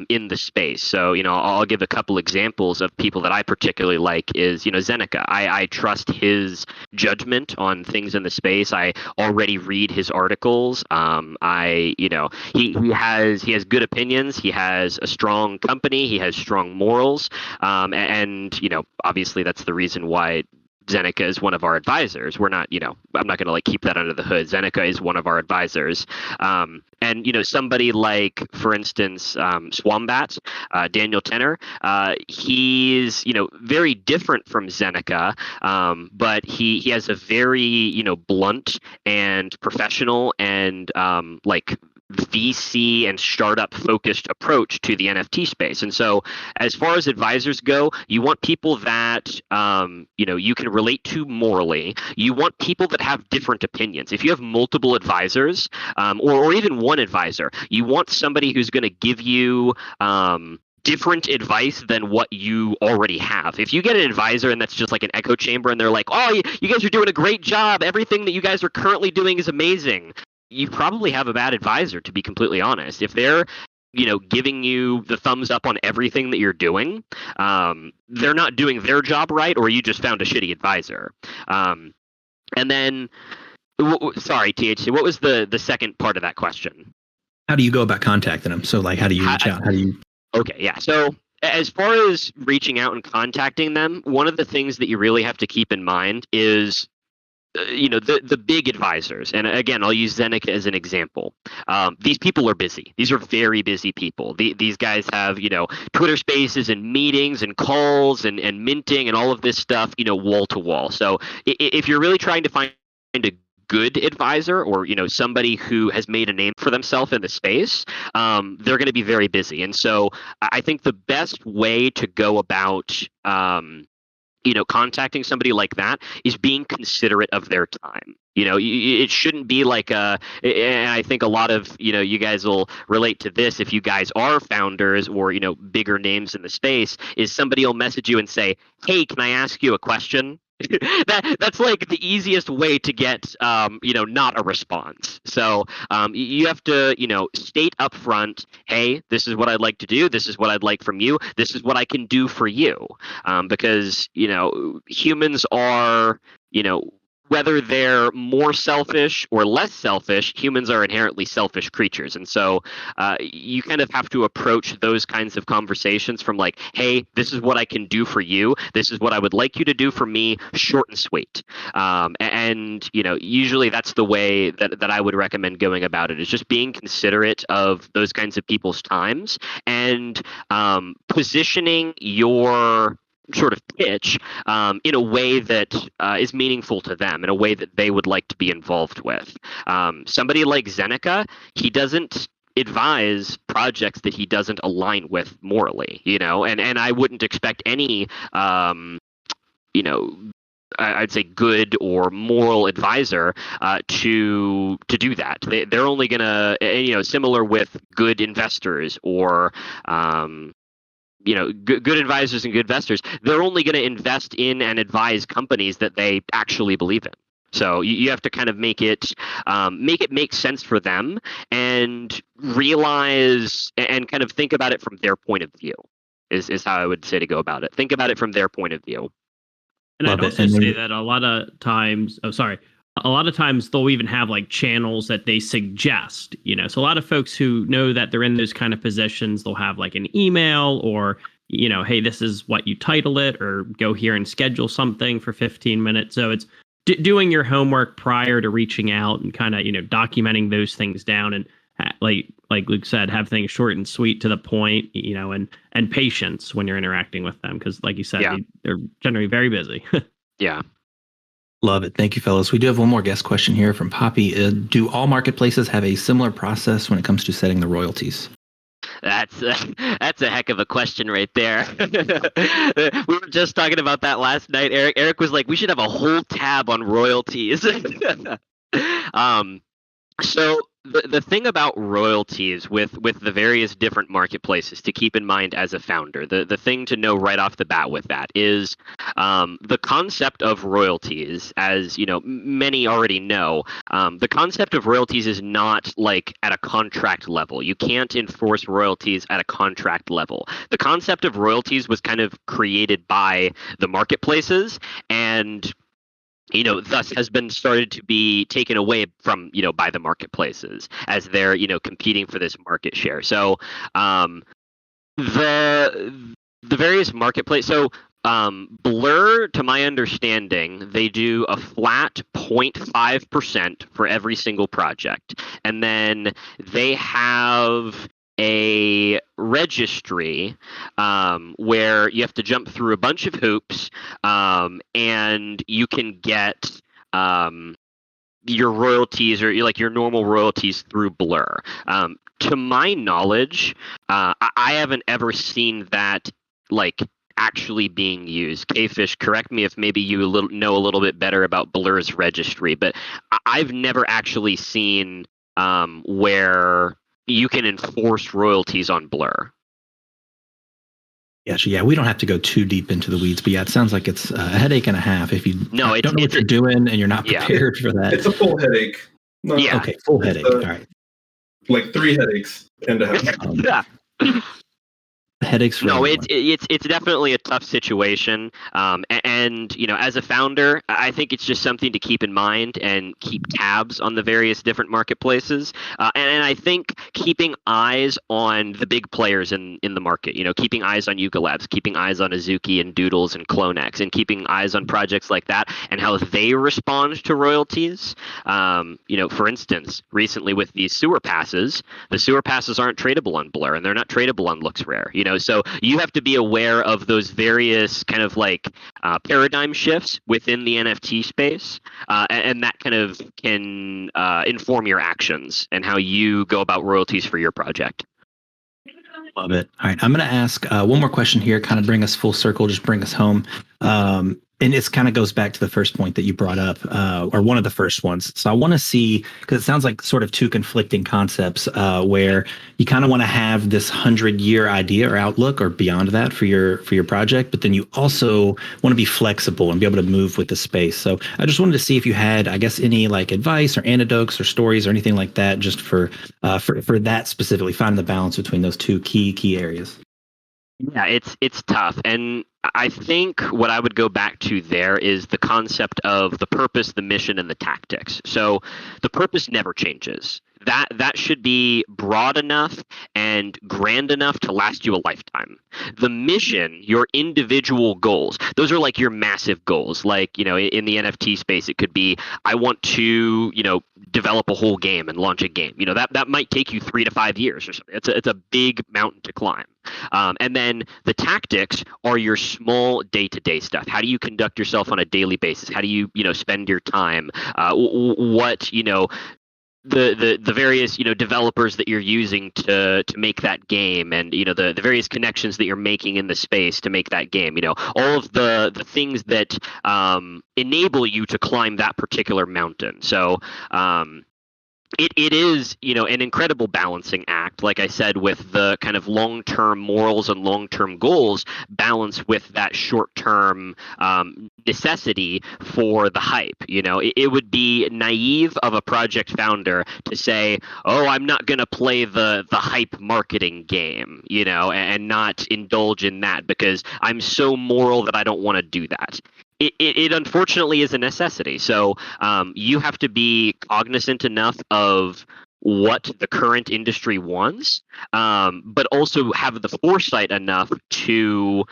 in the space. So, I'll give a couple examples of people that I particularly like is, Zeneca. I trust his judgment on things in the space. I already read his articles. He has good opinions. He has a strong company. He has strong morals. And obviously that's the reason why Zeneca is one of our advisors. We're not, I'm not going to keep that under the hood. Zeneca is one of our advisors. And, somebody like, for instance, Swambat, Daniel Tenner, he's, very different from Zeneca, but he has a very, blunt and professional and VC and startup focused approach to the NFT space. And so as far as advisors go, you want people that you can relate to morally. You want people that have different opinions. If you have multiple advisors, or even one advisor, you want somebody who's going to give you different advice than what you already have. If you get an advisor and that's just like an echo chamber and they're like, oh, you guys are doing a great job, everything that you guys are currently doing is amazing, you probably have a bad advisor, to be completely honest. If they're giving you the thumbs up on everything that you're doing, they're not doing their job right, or you just found a shitty advisor. And then, sorry, THC, what was the second part of that question? How do you go about contacting them? So how do you reach out? How do you? Okay, yeah. So as far as reaching out and contacting them, one of the things that you really have to keep in mind is the big advisors. And again, I'll use Zeneca as an example. These people are busy. These are very busy people. These guys have, Twitter spaces and meetings and calls and minting and all of this stuff, wall to wall. So if you're really trying to find a good advisor, or somebody who has made a name for themselves in the space, they're going to be very busy. And so I think the best way to go about contacting somebody like that is being considerate of their time. It shouldn't be like and I think a lot of, you guys will relate to this if you guys are founders or, bigger names in the space, is somebody will message you and say, hey, can I ask you a question? That's like the easiest way to get not a response. So you have to state up front, hey, this is what I'd like to do, this is what I'd like from you, this is what I can do for you, because humans are whether they're more selfish or less selfish, humans are inherently selfish creatures. And so you kind of have to approach those kinds of conversations from like, hey, this is what I can do for you, this is what I would like you to do for me, short and sweet. And usually that's the way that I would recommend going about it, is just being considerate of those kinds of people's times and positioning your sort of pitch in a way that is meaningful to them, in a way that they would like to be involved with. Somebody like Zeneca, he doesn't advise projects that he doesn't align with morally, and I wouldn't expect any I'd say good or moral advisor to do that. They're only gonna, similar with good investors or good advisors and good investors, they're only going to invest in and advise companies that they actually believe in. So you have to kind of make it make sense for them, and realize and kind of think about it from their point of view is how I would say to go about it. Think about it from their point of view. And I'd also say that a lot of times they'll even have like channels that they suggest, so a lot of folks who know that they're in those kind of positions, they'll have like an email or, hey, this is what you title it, or go here and schedule something for 15 minutes. So it's doing your homework prior to reaching out and kind of, documenting those things down, and like Luke said, have things short and sweet to the point, and patience when you're interacting with them. Because like you said, they're generally very busy. Yeah. Love it. Thank you, fellas. We do have one more guest question here from Poppy. Do all marketplaces have a similar process when it comes to setting the royalties? That's a heck of a question right there. We were just talking about that last night. Eric was like, we should have a whole tab on royalties. So the thing about royalties with the various different marketplaces to keep in mind as a founder, the thing to know right off the bat with that is the concept of royalties, as you know, many already know. The concept of royalties is not like at a contract level. You can't enforce royalties at a contract level. The concept of royalties was kind of created by the marketplaces, and thus has been started to be taken away from, by the marketplaces as they're, competing for this market share. So the various marketplace. So Blur, to my understanding, they do a flat 0.5% for every single project, and then they have a registry where you have to jump through a bunch of hoops, and you can get your royalties or your normal royalties through Blur. To my knowledge, I haven't ever seen that actually being used. Kfish, correct me if maybe you know a little bit better about Blur's registry, but I've never actually seen where you can enforce royalties on Blur. Yeah, we don't have to go too deep into the weeds, but yeah, it sounds like it's a headache and a half if you don't know what you're doing and you're not prepared for that. It's a full headache. Yeah. Okay, full headache. All right. Like 3 headaches and a half. Yeah. Headaches for everyone. It's definitely a tough situation, and as a founder, I think it's just something to keep in mind and keep tabs on the various different marketplaces, and I think keeping eyes on the big players in the market, keeping eyes on Yuga Labs, keeping eyes on Azuki and Doodles and Clonex, and keeping eyes on projects like that and how they respond to royalties. For instance, recently with these sewer passes, the sewer passes aren't tradable on Blur and they're not tradable on LooksRare. So you have to be aware of those various kind of paradigm shifts within the NFT space, and that kind of can inform your actions and how you go about royalties for your project. Love it. All right, I'm going to ask one more question here, kind of bring us full circle, just bring us home. And it kind of goes back to the first point that you brought up, or one of the first ones. So I want to see, because it sounds like sort of two conflicting concepts, where you kind of want to have this 100-year idea or outlook or beyond that for your project, but then you also want to be flexible and be able to move with the space. So I just wanted to see if you had, I guess, any advice or anecdotes or stories or anything like that, just for that specifically, finding the balance between those two key areas. Yeah, it's tough. And I think what I would go back to there is the concept of the purpose, the mission, and the tactics. So the purpose never changes. That should be broad enough and grand enough to last you a lifetime. The mission, your individual goals, those are your massive goals. In the NFT space, it could be, I want to, develop a whole game and launch a game. That might take you 3 to 5 years or something. It's a big mountain to climb. And then the tactics are your small day-to-day stuff. How do you conduct yourself on a daily basis? How do you, spend your time? What, the various developers that you're using to make that game, and the various connections that you're making in the space to make that game, all of the things that enable you to climb that particular mountain. So it is, an incredible balancing act, like I said, with the kind of long-term morals and long-term goals balanced with that short-term necessity for the hype. It would be naive of a project founder to say, oh, I'm not going to play the hype marketing game, and not indulge in that because I'm so moral that I don't want to do that. It unfortunately is a necessity. So you have to be cognizant enough of what the current industry wants, but also have the foresight enough to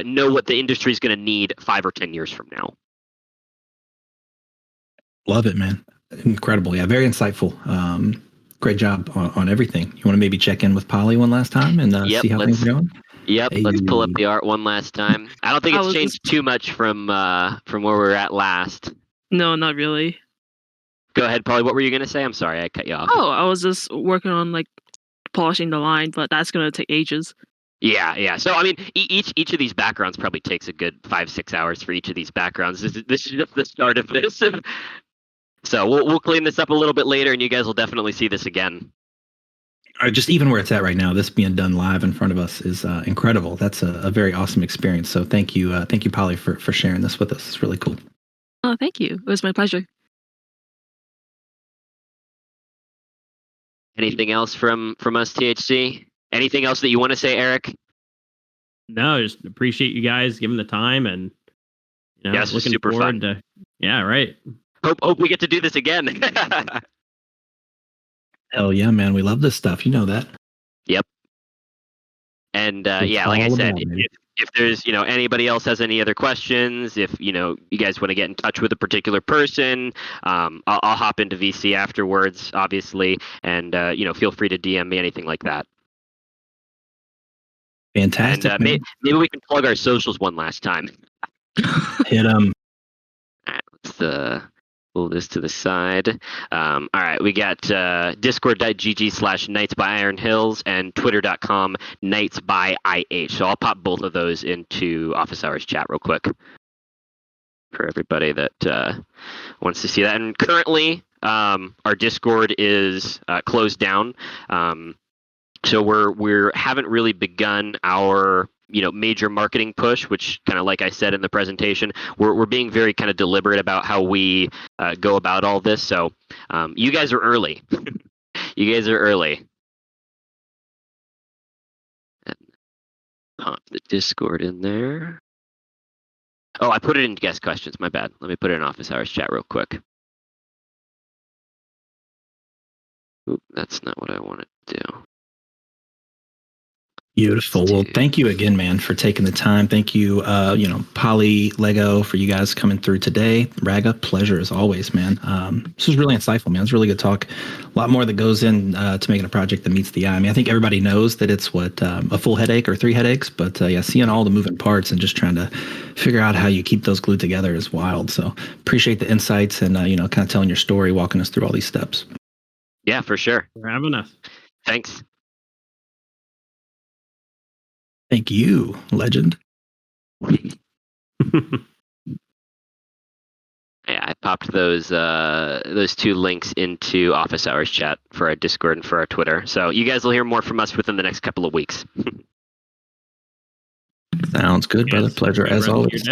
know what the industry is going to need 5 or 10 years from now. Love it, man. Incredible. Yeah, very insightful. Great job on everything. You want to maybe check in with Polly one last time and see how things are going? Yep, let's pull up the art one last time. I don't think it's changed too much from where we were at last. No, not really. Go ahead, Polly. What were you going to say? I'm sorry, I cut you off. Oh, I was just working on polishing the line, but that's gonna take ages. Yeah. So I mean, each of these backgrounds probably takes a good 5-6 hours for each of these backgrounds. This is just the start of this. So we'll clean this up a little bit later, and you guys will definitely see this again. Just even where it's at right now, this being done live in front of us is incredible. That's a very awesome experience. So thank you, Polly, for sharing this with us. It's really cool. Oh, thank you. It was my pleasure. Anything else from us, THC? Anything else that you want to say, Eric? No, just appreciate you guys giving the time, and yes, looking super forward fun. to. Yeah, right. Hope we get to do this again. Hell yeah, man. We love this stuff. You know that. Yep. And yeah, like I said, if there's anybody else has any other questions, if you guys want to get in touch with a particular person, I'll hop into VC afterwards, obviously, and feel free to DM me, anything like that. Fantastic. And maybe we can plug our socials one last time. Hit them. All right, let's pull this to the side. All right, we got discord.gg/Knights by Iron Hills and twitter.com Knights by IH. So I'll pop both of those into Office Hours chat real quick for everybody that wants to see that. And currently, our Discord is closed down. So we haven't really begun our major marketing push, which kind of like I said in the presentation, we're being very kind of deliberate about how we go about all this. So you guys are early. You guys are early. And pop the Discord in there. Oh, I put it in guest questions. My bad. Let me put it in Office Hours chat real quick. Oop, that's not what I wanted to do. Beautiful. Well, thank you again, man, for taking the time. Thank you, Polly, Lego, for you guys coming through today. Ragga, pleasure as always, man. This was really insightful, man. It's really good talk. A lot more that goes in to making a project that meets the eye. I mean, I think everybody knows that it's a full headache or 3 headaches, but yeah, seeing all the moving parts and just trying to figure out how you keep those glued together is wild. So appreciate the insights and kind of telling your story, walking us through all these steps. Yeah, for sure. For having us. Thanks. Thank you, legend. Yeah, I popped those 2 links into Office Hours chat for our Discord and for our Twitter. So you guys will hear more from us within the next couple of weeks. Sounds good, brother. Pleasure as always.